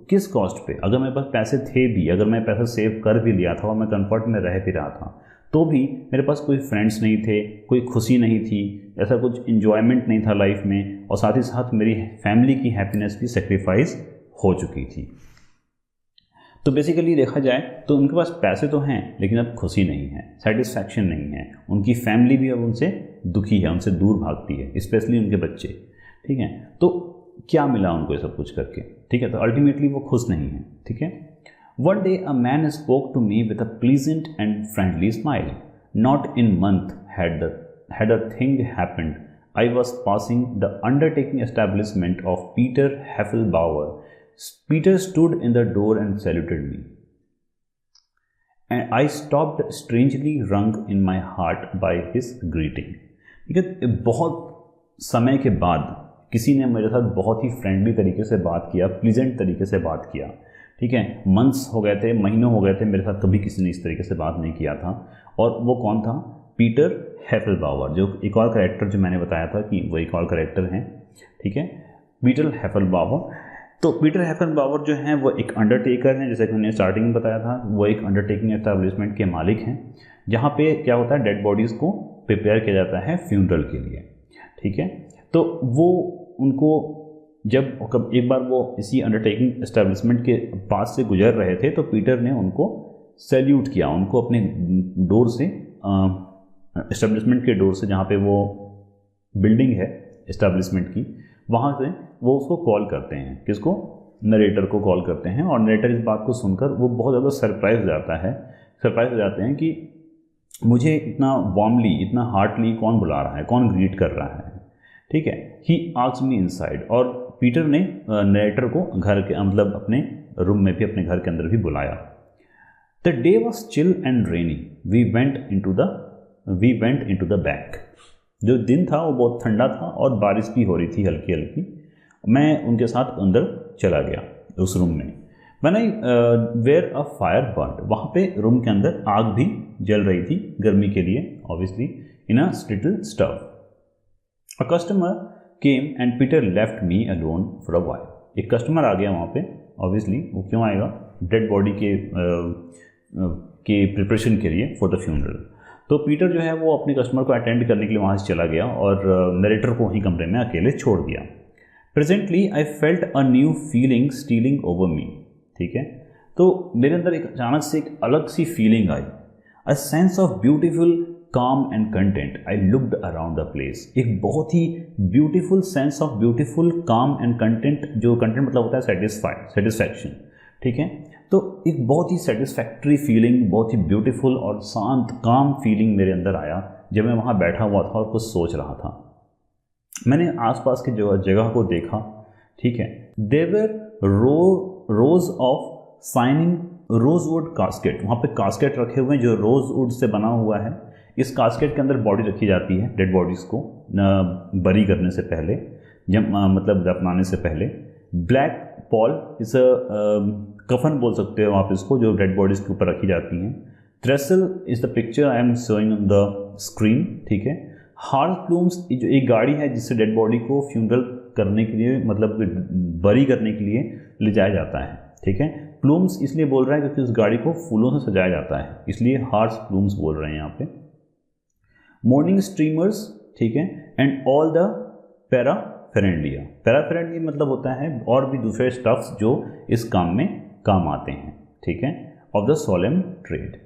किस कॉस्ट पे? अगर मेरे पास पैसे थे भी, अगर मैं पैसा सेव कर भी लिया था और मैं कंफर्ट में रह भी रहा था, तो भी मेरे पास कोई फ्रेंड्स नहीं थे, कोई खुशी नहीं थी, ऐसा कुछ इन्जॉयमेंट नहीं था लाइफ में, और साथ ही साथ मेरी फैमिली की हैप्पीनेस भी सेक्रीफाइस हो चुकी थी। तो बेसिकली देखा जाए तो उनके पास पैसे तो हैं लेकिन अब खुशी नहीं है, सेटिस्फैक्शन नहीं है, उनकी फैमिली भी अब उनसे दुखी है, उनसे दूर भागती है, स्पेशली उनके बच्चे, ठीक है। तो क्या मिला उनको ये सब कुछ करके, ठीक है। तो अल्टीमेटली वो खुश नहीं है, ठीक है। One day a man spoke to me with a pleasant and friendly smile, not in month had a thing happened. I was passing the undertaking establishment of Peter Heffelbauer Peter stood in the door and saluted me and I stopped strangely rung in my heart by his greeting. ठीक है, बहुत समय के बाद किसी ने मेरे साथ बहुत ही फ्रेंडली तरीके से बात किया, प्लीजेंट तरीके से बात किया। ठीक है, मंथ्स हो गए थे, महीनों हो गए थे, मेरे साथ कभी किसी ने इस तरीके से बात नहीं किया था। और वो कौन था? पीटर हेफलबावर, जो एक और कैरेक्टर जो मैंने बताया था कि वो एक और कैरेक्टर हैं। ठीक है, पीटर हेफलबावर। तो पीटर हेफलबावर जो हैं वो एक अंडरटेकर हैं, जैसे कि मैंने स्टार्टिंग में बताया था। वो एक अंडरटेकिंग एस्टैब्लिशमेंट के मालिक हैं, जहाँ पे क्या होता है, डेड बॉडीज़ को प्रिपेयर किया जाता है फ्यूनरल के लिए। ठीक है, तो वो उनको जब एक बार वो इसी अंडरटेकिंग एस्टैब्लिशमेंट के पास से गुजर रहे थे, तो पीटर ने उनको सैल्यूट किया, उनको अपने डोर से, एस्टैब्लिशमेंट के डोर से, जहाँ पे वो बिल्डिंग है एस्टैब्लिशमेंट की, वहाँ से वो उसको कॉल करते हैं। किसको? नरेटर को कॉल करते हैं। और नरेटर इस बात को सुनकर वो बहुत ज़्यादा सरप्राइज हो जाते हैं कि मुझे इतना वार्मली, इतना हार्टली कौन बुला रहा है, कौन ग्रीट कर रहा है। ठीक है, ही आस्क्ड मी इनसाइड। और पीटर ने नरेटर को घर के, मतलब अपने रूम में भी, अपने घर के अंदर भी बुलाया। The day was chill and rainy, we went into the back. जो दिन था वो बहुत ठंडा था और बारिश भी हो रही थी हल्की हल्की। मैं उनके साथ अंदर चला गया उस रूम में। मैंने वेयर अ फायर बर्न, वहाँ पे रूम के अंदर आग भी जल रही थी गर्मी के लिए, obviously, in a little stove. A customer came and Peter left me alone for a while. एक कस्टमर आ गया वहाँ पे, ऑब्वियसली वो क्यों आएगा? डेड बॉडी के प्रिपरेशन के लिए, फॉर द फ्यूनरल। तो पीटर जो है वो अपने कस्टमर को अटेंड करने के लिए वहाँ से चला गया और नरेटर को वहीं कमरे में अकेले छोड़ दिया। Presently I felt a new feeling stealing over me. ठीक है, तो मेरे अंदर एक अचानक से एक अलग सी फीलिंग आई। A sense of beautiful calm and content. I looked around the place. एक बहुत ही beautiful sense of beautiful calm and content, जो कंटेंट मतलब होता है सेटिस्फैक्शन। ठीक है, तो एक बहुत ही सेटिस्फैक्ट्री फीलिंग, बहुत ही ब्यूटीफुल और शांत काम फीलिंग मेरे अंदर आया जब मैं वहाँ बैठा हुआ था और कुछ सोच रहा था। मैंने आसपास की जगह को देखा। ठीक है, there rows of shining rosewood casket. वहाँ पे कास्केट रखे हुए हैं जो रोजवुड से बना हुआ है। इस कास्केट के अंदर बॉडी रखी जाती है, डेड बॉडीज़ को बरी करने से पहले, जब मतलब दफनाने से पहले। ब्लैक पॉल इस कफन बोल सकते हो आप इसको, जो डेड बॉडीज़ के ऊपर रखी जाती हैं। Trestle is the picture I am showing on the screen. ठीक है, हार्स प्लूम्स जो एक गाड़ी है जिससे डेड बॉडी को फ्यूनरल करने के लिए, मतलब बरी करने के लिए ले जाया जाता है। ठीक है, प्लूम्स इसलिए बोल रहा है क्योंकि उस गाड़ी को फूलों से सजाया जाता है, इसलिए हार्स प्लूम्स बोल रहे हैं यहाँ पे। मॉर्निंग स्ट्रीमर्स, ठीक है, एंड ऑल द पैराफेरेंडिया। पैराफेरेंडिया मतलब होता है और भी दूसरे स्टफ्स जो इस काम में काम आते हैं। ठीक है, ऑफ द सोलेम ट्रेड।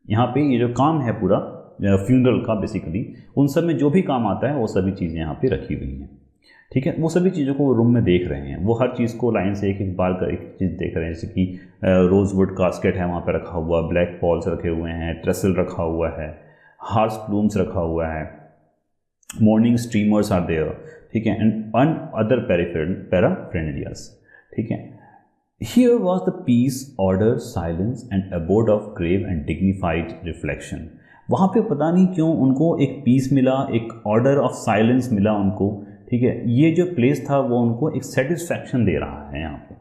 यहाँ पे ये जो काम है पूरा फ्यूनरल का, बेसिकली उन सब में जो भी काम आता है वो सभी चीज़ें यहाँ पे रखी हुई हैं। ठीक है, वो सभी चीज़ों को वो रूम में देख रहे हैं। वो हर चीज़ को लाइन से एक एक बार कर एक चीज़ देख रहे हैं, जैसे कि रोजवुड कास्केट है वहाँ पे रखा हुआ, ब्लैक पॉल्स रखे हुए हैं, ट्रेसल रखा हुआ है, हार्स प्लूम्स रखा हुआ है, मॉर्निंग स्ट्रीमर्स आर देयर। ठीक है, एंड अदर पैराफेरेंडियास। ठीक है, here was the peace, order, silence and abode of grave and dignified reflection. वहाँ पे पता नहीं क्यों उनको एक पीस मिला, एक ऑर्डर ऑफ साइलेंस मिला उनको। ठीक है, ये जो प्लेस था वो उनको एक सेटिस्फैक्शन दे रहा है यहाँ पे।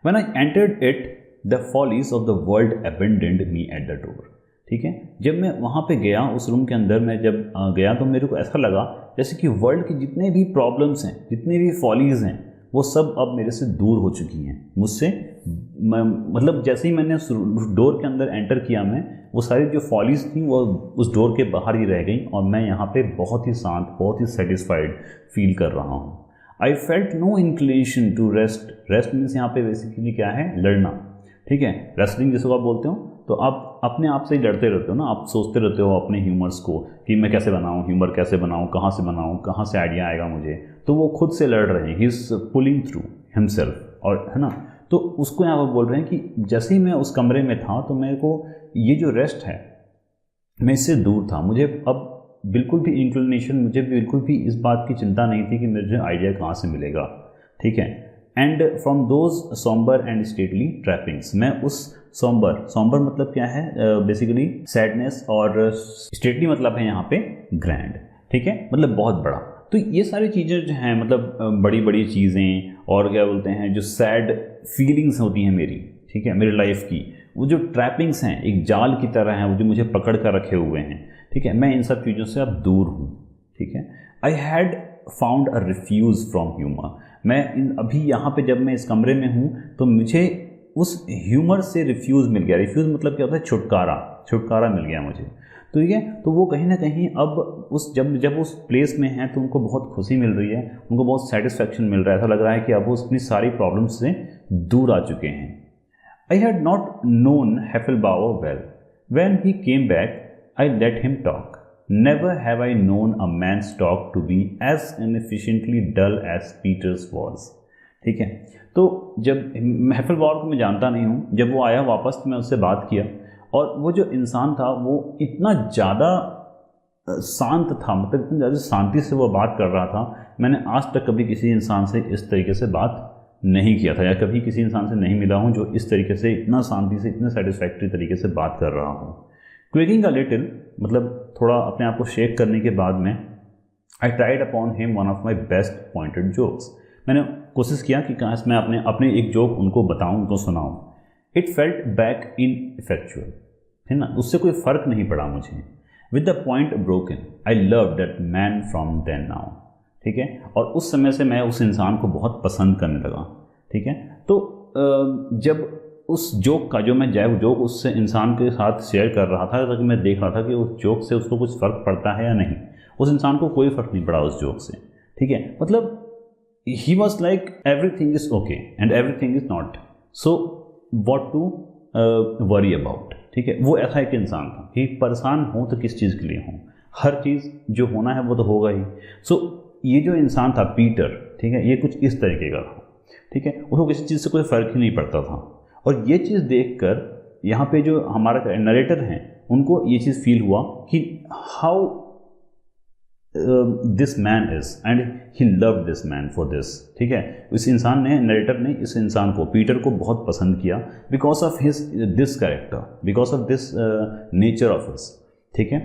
When I entered it, the follies of the world abandoned me at the door. ठीक है, जब मैं वहाँ पे गया उस रूम के अंदर, मैं जब गया तो मेरे को ऐसा लगा जैसे कि वर्ल्ड की जितने भी प्रॉब्लम्स हैं, जितने भी फॉलीज हैं, वो सब अब मेरे से दूर हो चुकी हैं मुझसे। मतलब जैसे ही मैंने डोर के अंदर एंटर किया, मैं वो सारी जो फॉलीज थी वो उस डोर के बाहर ही रह गई और मैं यहाँ पे बहुत ही शांत, बहुत ही सेटिस्फाइड फील कर रहा हूँ। I felt no inclination to rest. Rest means यहाँ पे बेसिकली क्या है, लड़ना। ठीक है, रेस्लिंग जिसको आप बोलते हो, तो आप अपने आप से ही लड़ते रहते हो ना, आप सोचते रहते हो अपने ह्यूमर्स को कि मैं कैसे बनाऊँ, ह्यूमर कैसे बनाऊँ, कहाँ से बनाऊँ, कहाँ से आइडिया आएगा मुझे। तो वो खुद से लड़ रहे हैं, he is pulling through himself, और है ना। तो उसको यहाँ पर बोल रहे हैं कि जैसे ही मैं उस कमरे में था तो मेरे को ये जो रेस्ट है, मैं इससे दूर था। मुझे अब बिल्कुल भी इंक्लिनेशन, मुझे बिल्कुल भी इस बात की चिंता नहीं थी कि मुझे आइडिया कहाँ से मिलेगा। ठीक है, and from those sombre and stately trappings, मैं उस सॉम्बर मतलब क्या है, बेसिकली सैडनेस, और स्टेटली मतलब है यहाँ पे ग्रैंड, ठीक है, मतलब बहुत बड़ा। तो ये सारी चीज़ें जो हैं, मतलब बड़ी बड़ी चीज़ें, और क्या बोलते हैं, जो सैड फीलिंग्स होती हैं मेरी, ठीक है, मेरी लाइफ की, वो जो ट्रैपिंग्स हैं एक जाल की तरह हैं, वो जो मुझे पकड़ कर रखे हुए हैं, ठीक है, मैं इन सब चीज़ों से अब दूर हूँ, ठीक है। I had found a refuse from humour, मैं अभी यहाँ पे जब मैं इस कमरे में हूँ तो मुझे उस ह्यूमर से रिफ्यूज़ मिल गया। रिफ्यूज़ मतलब क्या होता है, छुटकारा मिल गया मुझे, तो ठीक है। तो वो कहीं ना कहीं अब उस जब उस प्लेस में हैं तो उनको बहुत खुशी मिल रही है, उनको बहुत सेटिस्फैक्शन मिल रहा है, ऐसा लग रहा है कि अब वो अपनी सारी प्रॉब्लम्स से दूर आ चुके हैं। I had not known Heffelbauer well, when he came back I let him talk, never have I known a man's talk to be as inefficiently dull as Peter's was, ठीक है। तो जब हेफेलबाउअर को मैं जानता नहीं हूँ, जब वो आया वापस तो मैं उससे बात किया, और वो जो इंसान था वो इतना ज़्यादा शांत था, मतलब इतनी ज़्यादा शांति से वो बात कर रहा था। मैंने आज तक कभी किसी इंसान से इस तरीके से बात नहीं किया था, या कभी किसी इंसान से नहीं मिला हूँ जो इस तरीके से इतना शांति से इतने सेटिस्फैक्ट्री तरीके से बात कर रहा हूँ। क्विकिंग अ लिटिल, मतलब थोड़ा अपने आप को शेक करने के बाद में, I tried upon him one of my best pointed jokes, मैंने कोशिश किया कि काश मैं अपने एक जोक उनको बताऊँ, उनको सुनाऊँ। इट फेल्ट बैक इन इफेक्चुअल, है ना, उससे कोई फ़र्क नहीं पड़ा मुझे। With the point broken I love that man from then now, ठीक है, और उस समय से मैं उस इंसान को बहुत पसंद करने लगा, ठीक है। तो जब उस जोक का जो मैं जोक उससे इंसान के साथ शेयर कर रहा था, तो मैं देख रहा था कि उस जोक से उसको कुछ फ़र्क पड़ता है या नहीं। उस इंसान को कोई फ़र्क नहीं पड़ा उस जोक से, ठीक है, मतलब he was like everything is okay and everything is not, so what to worry about, ठीक है। वो ऐसा एक इंसान था कि परेशान हो तो किस चीज़ के लिए हो, हर चीज़ जो होना है वो तो होगा ही। सो ये जो इंसान था पीटर, ठीक है, ये कुछ इस तरीके का था, ठीक है, उसको किसी चीज़ से कोई फ़र्क ही नहीं पड़ता था। और ये चीज़ देखकर यहाँ पे जो हमारा नरेटर हैं उनको ये चीज़ फील हुआ कि how this man is and he love this man for this, ठीक है। इस इंसान ने, नरेटर ने इस इंसान को, पीटर को बहुत पसंद किया because of his this character, because of this nature of his, ठीक है।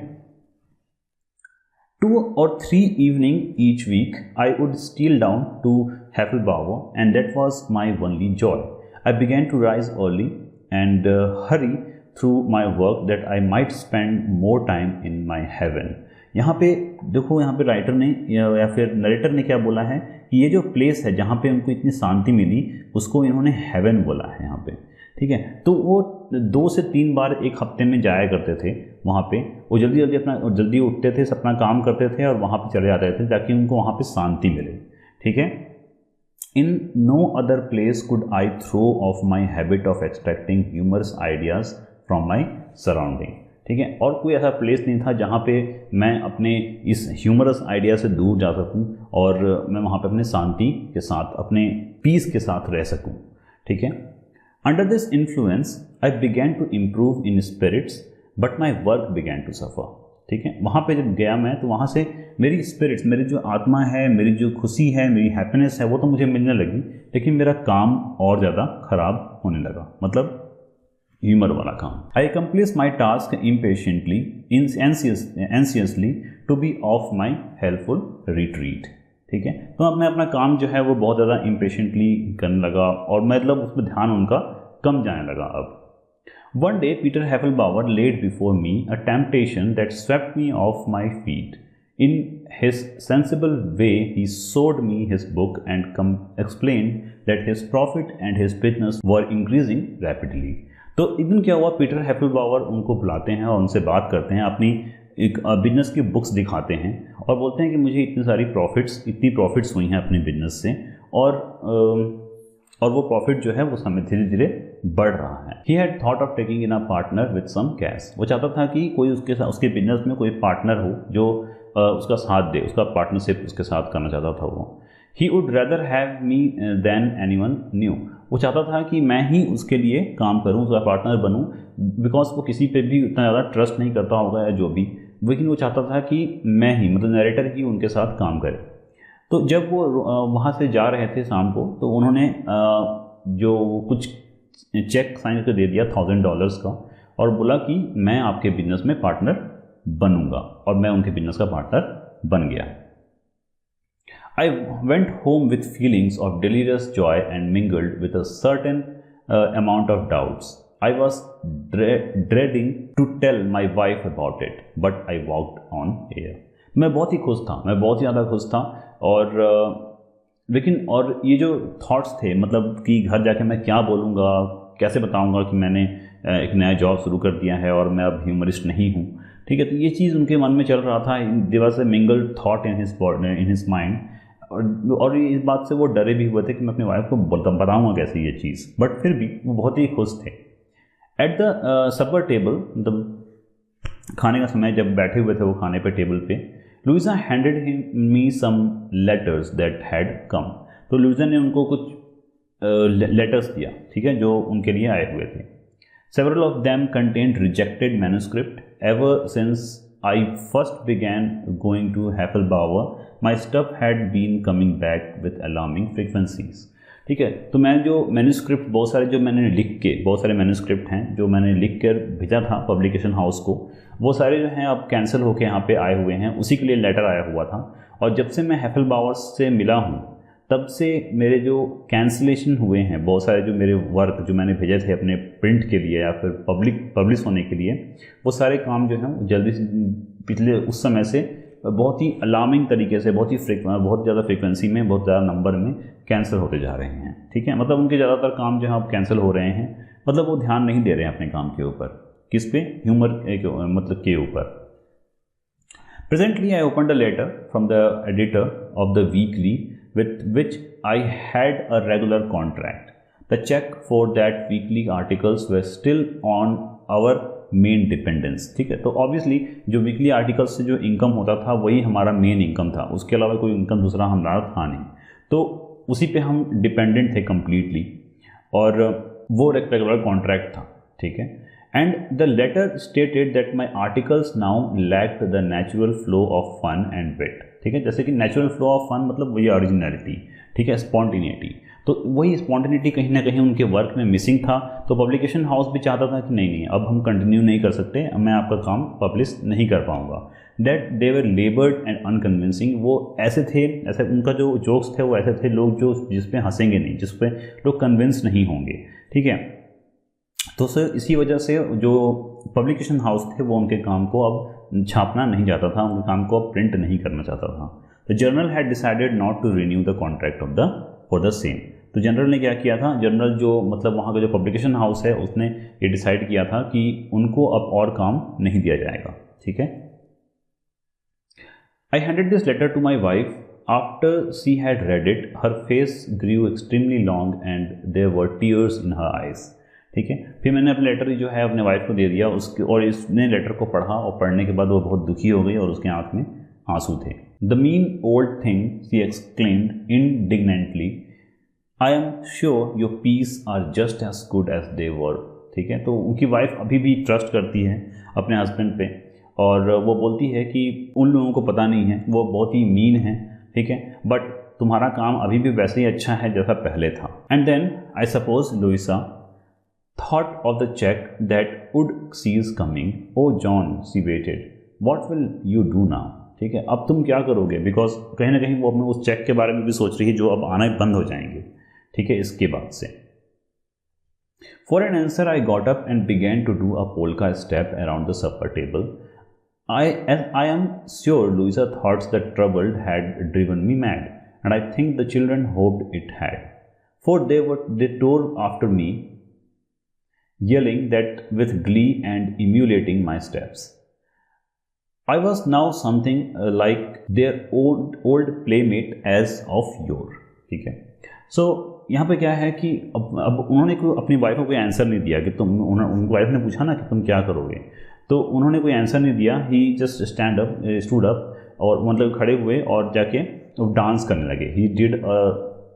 2 or 3 evening each week I would steal down to Heffelbauer, and that was my only joy. I began to rise early and hurry through my work that I might spend more time in my heaven. यहाँ पे देखो, यहाँ पे writer ने या फिर narrator ने क्या बोला है कि ये जो प्लेस है जहाँ पे उनको इतनी शांति मिली, उसको इन्होंने हेवन बोला है यहाँ पे, ठीक है। तो वो 2 से 3 बार एक हफ्ते में जाया करते थे वहाँ पे, वो जल्दी उठते थे, अपना काम करते थे और वहाँ पे चले जाते थे ताकि उनको वहाँ पे शांति मिले, ठीक है। In no other place could I throw off my habit of extracting humorous ideas from my surrounding, ठीक है। और कोई ऐसा प्लेस नहीं था जहाँ पे मैं अपने इस ह्यूमरस आइडिया से दूर जा सकूँ और मैं वहाँ पे अपने शांति के साथ, अपने पीस के साथ रह सकूँ, ठीक है। Under this influence I began to improve in spirits but my work began to suffer, ठीक है। वहाँ पे जब गया मैं तो वहाँ से मेरी स्पिरिट्स, मेरी जो आत्मा है, मेरी जो खुशी है, मेरी हैप्पीनेस है, वो तो मुझे मिलने लगी, लेकिन मेरा काम और ज़्यादा ख़राब होने लगा, मतलब ह्यूमर वाला काम। I accomplish my task impatiently anxiously to be off my helpful retreat, ठीक है। तो अब मैं अपना काम जो है वो बहुत ज़्यादा इम्पेशेंटली करने लगा और मतलब उसमें ध्यान उनका कम जाने लगा। अब one day Peter Heffelbauer laid before me a temptation that swept me off my feet. In his sensible way he showed me his book and explained that his profit and his business were increasing rapidly. तो एक दिन क्या हुआ, Peter हेफलबाउअर उनको बुलाते हैं और उनसे बात करते हैं, अपनी एक बिजनेस की बुक्स दिखाते हैं और बोलते हैं कि मुझे इतनी प्रॉफिट्स हुई हैं अपने बिजनेस से, और वो प्रॉफिट जो है वो समय धीरे धीरे बढ़ रहा है। He had thought of taking in a partner with some cash, वो चाहता था कि कोई उसके बिजनेस में कोई पार्टनर हो जो उसका साथ दे, उसका पार्टनरशिप उसके साथ करना चाहता था वो। He would rather have me than anyone new, वो चाहता था कि मैं ही उसके लिए काम करूं, उसका पार्टनर बनूं, बिकॉज वो किसी पे भी उतना ज़्यादा ट्रस्ट नहीं करता होगा या जो भी, लेकिन वो चाहता था कि मैं ही, मतलब नरेटर ही उनके साथ काम करे। तो जब वो वहाँ से जा रहे थे शाम को, तो उन्होंने जो कुछ चेक साइन करके दे दिया $1000 का, और बोला कि मैं आपके बिजनेस में पार्टनर बनूंगा, और मैं उनके बिजनेस का पार्टनर बन गया। I went home with feelings of delirious joy and mingled with a certain amount of doubts. I was dreading to tell my wife about it, but I walked on air. मैं बहुत ही खुश था, मैं बहुत ज़्यादा खुश था, और लेकिन और ये जो थॉट्स थे, मतलब कि घर जाके मैं क्या बोलूँगा, कैसे बताऊँगा कि मैंने एक नया जॉब शुरू कर दिया है और मैं अब ह्यूमरिस्ट नहीं हूँ, ठीक है। तो ये चीज़ उनके मन में चल रहा था, there was a mingled thought in his mind, और इस बात से वो डरे भी हुए थे कि मैं अपनी वाइफ को बताऊँगा कैसे ये चीज़, बट फिर भी वो बहुत ही खुश थे। एट द सपर टेबल, मतलब खाने का समय जब बैठे हुए थे वो खाने पे टेबल पे, Louisa handed me some letters that had come. तो लुइसा ने उनको कुछ लेटर्स दिया, ठीक है, जो उनके लिए आए हुए थे। Several of them contained rejected manuscript. Ever since I first began going to Heffelbauer my stuff had been coming back with alarming frequencies, ठीक है। तो मैं जो मैन्युस्क्रिप्ट बहुत सारे मैन्युस्क्रिप्ट हैं जो मैंने लिख कर भेजा था पब्लिकेशन हाउस को, वो सारे जो हैं अब कैंसिल होकर यहाँ पे आए हुए हैं, उसी के लिए लेटर आया हुआ था। और जब से मैं हैफलबावर से मिला हूँ, तब से मेरे जो कैंसिलेशन हुए हैं, बहुत सारे जो मेरे वर्क जो मैंने भेजे थे अपने प्रिंट के लिए या फिर पब्लिश होने के लिए, वो सारे काम जो हैं जल्दी से पिछले उस समय से बहुत ही अलार्मिंग तरीके से, बहुत ज़्यादा फ्रीक्वेंसी में, बहुत ज़्यादा नंबर में कैंसिल होते जा रहे हैं, ठीक है। मतलब उनके ज़्यादातर काम जो है अब कैंसिल हो रहे हैं, मतलब वो ध्यान नहीं दे रहे हैं अपने काम के ऊपर, किस पे, ह्यूमर मतलब के ऊपर। Presently I open the letter from the editor of the weekly with which I had a regular contract. The check for that weekly articles were still on our main dependence, ठीक है। तो obviously जो weekly articles से जो income होता था वही हमारा मेन इनकम था, उसके अलावा कोई इनकम दूसरा हमारा था नहीं, तो उसी पे हम डिपेंडेंट थे कम्प्लीटली, और वो एक रेगुलर कॉन्ट्रैक्ट था, ठीक है। And the letter stated that my articles now lacked the natural flow of fun and wit, ठीक है। जैसे कि नेचुरल फ्लो ऑफ फन मतलब वही ओरिजिनलिटी, ठीक है, स्पॉन्टिनिटी, तो वही स्पॉन्टिनिटी कहीं ना कहीं उनके वर्क में मिसिंग था। तो पब्लिकेशन हाउस भी चाहता था कि नहीं अब हम कंटिन्यू नहीं कर सकते, मैं आपका काम पब्लिश नहीं कर पाऊंगा। That they were लेबर्ड and unconvincing, वो ऐसे थे, ऐसे उनका जो जोक्स थे वो ऐसे थे, लोग जो जिस पे हंसेंगे नहीं, जिस पे लोग कन्विंस नहीं होंगे, ठीक है। तो सर इसी वजह से जो पब्लिकेशन हाउस थे वो उनके काम को अब छापना नहीं चाहता था, उनके काम को अब प्रिंट नहीं करना चाहता था। The journal had decided not to renew the contract for the same. तो जनरल ने क्या किया था, जनरल जो मतलब वहाँ का जो पब्लिकेशन हाउस है उसने ये डिसाइड किया था कि उनको अब और काम नहीं दिया जाएगा, ठीक है। I handed this letter to my wife. After she had read it her face grew extremely long and there were tears in her eyes, ठीक है। फिर मैंने अपने लेटर जो है अपने वाइफ को दे दिया उसके, और इसने लेटर को पढ़ा, और पढ़ने के बाद वो बहुत दुखी हो गई और उसके आंख में आंसू थे। The mean old thing, she exclaimed indignantly, I am sure your piece are just as good as they were, ठीक है। तो उनकी वाइफ अभी भी ट्रस्ट करती है अपने हस्बैंड पे, और वो बोलती है कि उन लोगों को पता नहीं है, वो बहुत ही मीन है, ठीक है, बट तुम्हारा काम अभी भी वैसे ही अच्छा है जैसा पहले था। And then I suppose Louisa thought of the check that would cease coming. Oh John, she waited. What will you do now? ठीक है, अब तुम क्या करोगे, बिकॉज कहीं ना कहीं वो अपने उस चेक के बारे में भी सोच रही है जो अब आना बंद हो जाएंगे, ठीक है, इसके बाद से। For an answer, I got up and began to do a polka step around the supper table. I am sure Louisa thought that trouble had driven me mad, and I think the children hoped it had, for they tore after me, yelling that with glee and emulating my steps. I was now something like their old playmate as of yore, ठीक है। So यहाँ पे क्या है कि अब उन्होंने अपनी वाइफ को कोई आंसर नहीं दिया कि उनकी वाइफ ने पूछा ना कि तुम क्या करोगे, तो उन्होंने कोई आंसर नहीं दिया। ही जस्ट स्टूड अप, और मतलब खड़े हुए और जाके डांस करने लगे। He did a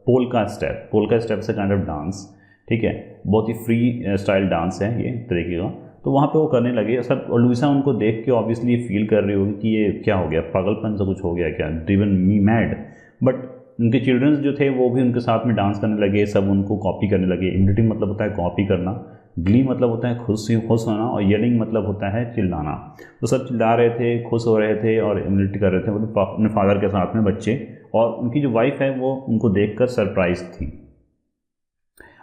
polka step से काइंड ऑफ डांस, ठीक है, बहुत ही फ्री स्टाइल डांस है ये तरीके का। तो वहाँ पे वो करने लगे सब, और लुइसा उनको देख के ऑब्वियसली फील कर रही होगी कि ये क्या हो गया, पागलपन से कुछ हो गया क्या, ड्रिवन मी मैड, बट उनके चिल्ड्रंस जो थे वो भी उनके साथ में डांस करने लगे, सब उनको कॉपी करने लगे। इमिटेटिंग मतलब होता है कॉपी करना, ग्ली मतलब होता है खुश होना, और येलिंग मतलब होता है चिल्लाना। तो सब चिल्ला रहे थे, खुश हो रहे थे और इमिटेट कर रहे थे मतलब अपने फादर के साथ में बच्चे, और उनकी जो वाइफ है वो उनको देखकर सरप्राइज थी।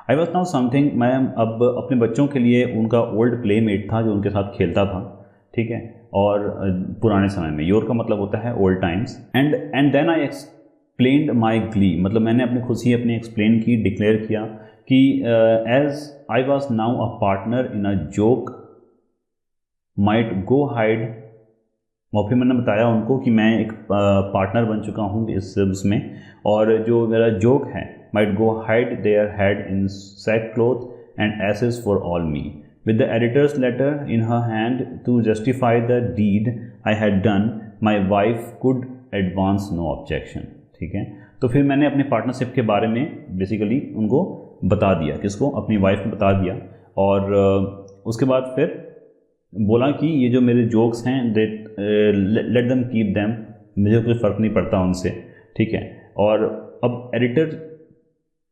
आई वॉज नाउ समथिंग, मैं अब अपने बच्चों के लिए उनका ओल्ड प्लेमेट था जो उनके साथ खेलता था, ठीक है, और पुराने समय में। योर का मतलब होता है old times. And then I explained my glee, मतलब मैंने अपनी खुशी अपनी एक्सप्लेन की, डिक्लेयर किया कि as I was now a partner in a joke might go hide. और फिर मैंने बताया उनको कि मैं एक पार्टनर बन चुका हूँ इस उसमें, और जो मेरा जोक है might go hide their head in sackcloth and ashes for all me. With the editor's letter in her hand to justify the deed I had done, my wife could advance no objection. ठीक है, तो फिर मैंने अपने partnership के बारे में basically उनको बता दिया, किसको, अपनी वाइफ को बता दिया, और उसके बाद फिर बोला कि ये जो मेरे जोक्स हैं लेट देम कीप देम, मुझे कोई फ़र्क नहीं पड़ता उनसे, ठीक है। और अब एडिटर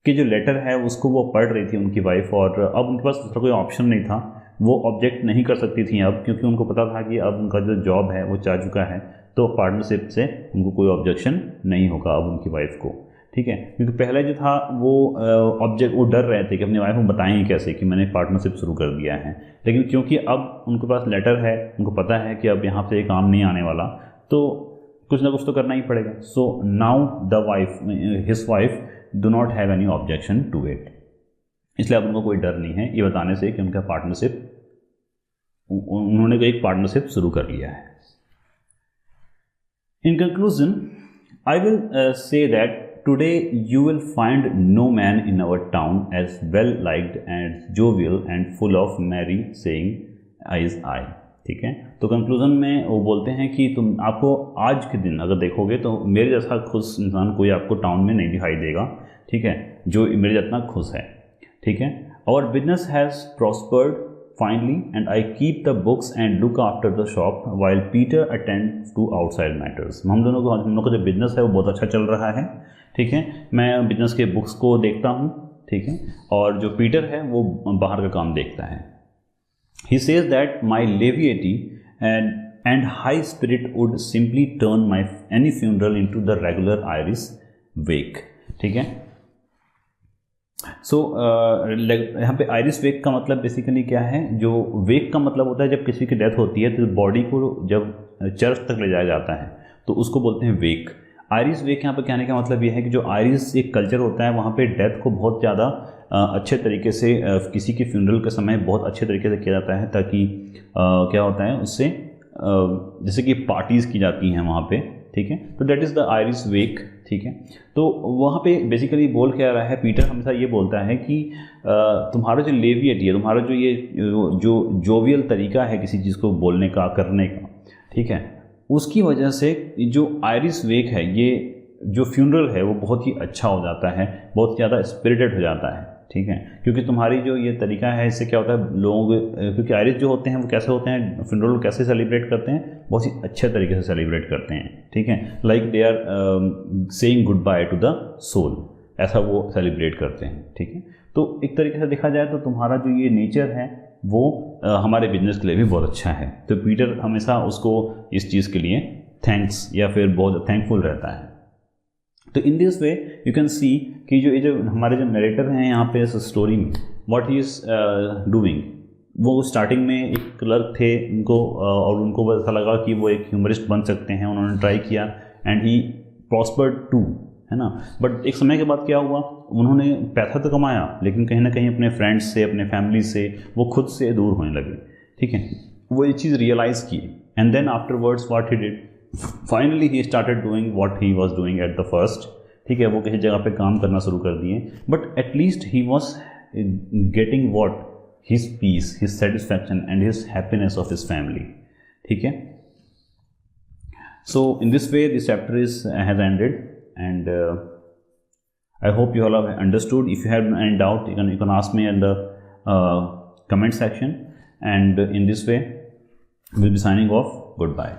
कि जो लेटर है उसको वो पढ़ रही थी उनकी वाइफ, और अब उनके पास दूसरा कोई ऑप्शन नहीं था, वो ऑब्जेक्ट नहीं कर सकती थी अब, क्योंकि उनको पता था कि अब उनका जो जॉब है वो जा चुका है, तो पार्टनरशिप से उनको कोई ऑब्जेक्शन नहीं होगा अब उनकी वाइफ को, ठीक है। क्योंकि पहले जो था वो वो डर रहे थे कि अपनी वाइफ को बताएंगे कैसे कि मैंने पार्टनरशिप शुरू कर दिया है, लेकिन क्योंकि अब उनके पास लेटर है, उनको पता है कि अब यहाँ से ये काम नहीं आने वाला, तो कुछ ना कुछ तो करना ही पड़ेगा। So now the wife, his wife do not have any objection to it, इसलिए अब उनको कोई डर नहीं है ये बताने से कि उनका पार्टनरशिप, उन्होंने एक पार्टनरशिप शुरू कर लिया है। In conclusion, I will say that today you will find no man in our town as well liked and jovial and full of merry saying as I, ठीक है। तो कंक्लूजन में वो बोलते हैं कि आपको आज के दिन अगर देखोगे तो मेरे जैसा खुश इंसान कोई आपको टाउन में नहीं दिखाई देगा, ठीक है, जो मेरे जितना खुश है, ठीक है। और business has prospered finally and I keep the books and look after the shop while Peter attend to outside matters. हम दोनों का जो बिजनेस है वो बहुत अच्छा चल रहा है, ठीक है। मैं बिजनेस के बुक्स को देखता हूँ, ठीक है, और जो पीटर है वो बाहर का काम देखता है। He says that my levity and high spirit would simply turn my any funeral into the regular Irish wake, ठीक है। सो यहाँ पे आयरिश वेक का मतलब बेसिकली क्या है, जो वेक का मतलब होता है जब किसी की डेथ होती है तो बॉडी को जब चर्च तक ले जाया जाता है तो उसको बोलते हैं वेक। आयरिश वेक यहाँ पे कहने का मतलब यह है कि जो आयरिश एक कल्चर होता है वहाँ पे डेथ को बहुत ज़्यादा अच्छे तरीके से किसी की फ्यूनरल के समय बहुत अच्छे तरीके से किया जाता है, ताकि क्या होता है उससे जैसे कि पार्टीज़ की जाती हैं वहाँ पे, ठीक है। तो दैट इज़ द आयरिश वेक, ठीक है। तो वहाँ पे बेसिकली बोल क्या रहा है, पीटर हमेशा ये बोलता है कि तुम्हारा जो लेवियटी है, तुम्हारा जो ये जो जोवियल तरीका है किसी चीज़ को बोलने का, करने का, ठीक है, उसकी वजह से जो आयरिश वेक है, ये जो फ्यूनरल है वो बहुत ही अच्छा हो जाता है, बहुत ज़्यादा स्पिरिटेड हो जाता है, ठीक है। क्योंकि तुम्हारी जो ये तरीका है इससे क्या होता है, लोग, क्योंकि आयरिश जो होते हैं वो कैसे होते हैं, फ्यूनरल कैसे सेलिब्रेट करते हैं, बहुत ही अच्छे तरीके से सेलिब्रेट करते हैं, ठीक है। Like they are saying good bye to the soul, ऐसा वो सेलिब्रेट करते हैं, ठीक है। तो एक तरीके से देखा जाए तो तुम्हारा जो ये नेचर है वो हमारे बिजनेस के लिए भी बहुत अच्छा है। तो पीटर हमेशा उसको इस चीज़ के लिए थैंक्स या फिर बहुत थैंकफुल रहता है। तो इन this way you can see कि जो हमारे जो नरेटर हैं यहाँ पे इस स्टोरी में, व्हाट ही इज़ डूइंग, वो स्टार्टिंग में एक क्लर्क थे उनको, और उनको ऐसा लगा कि वो एक ह्यूमरिस्ट बन सकते हैं, उन्होंने ट्राई किया एंड ही प्रॉस्पर्ड टू, है ना। बट एक समय के बाद क्या हुआ, उन्होंने पैसा तो कमाया लेकिन कहीं ना कहीं अपने फ्रेंड्स से, अपने फैमिली से वो खुद से दूर होने लगे, ठीक है। वो ये चीज़ रियलाइज़ की and then afterwards what he did, finally he started doing what he was doing at the first, ठीक है। वो किसी जगह पे काम करना शुरू कर दिए, but at least he was getting what, his peace, his satisfaction and his happiness of his family, ठीक है। So in this way this chapter is has ended and I hope you all have understood. If you have any doubt, you can ask me in the comment section, and in this way we'll be signing off. Goodbye.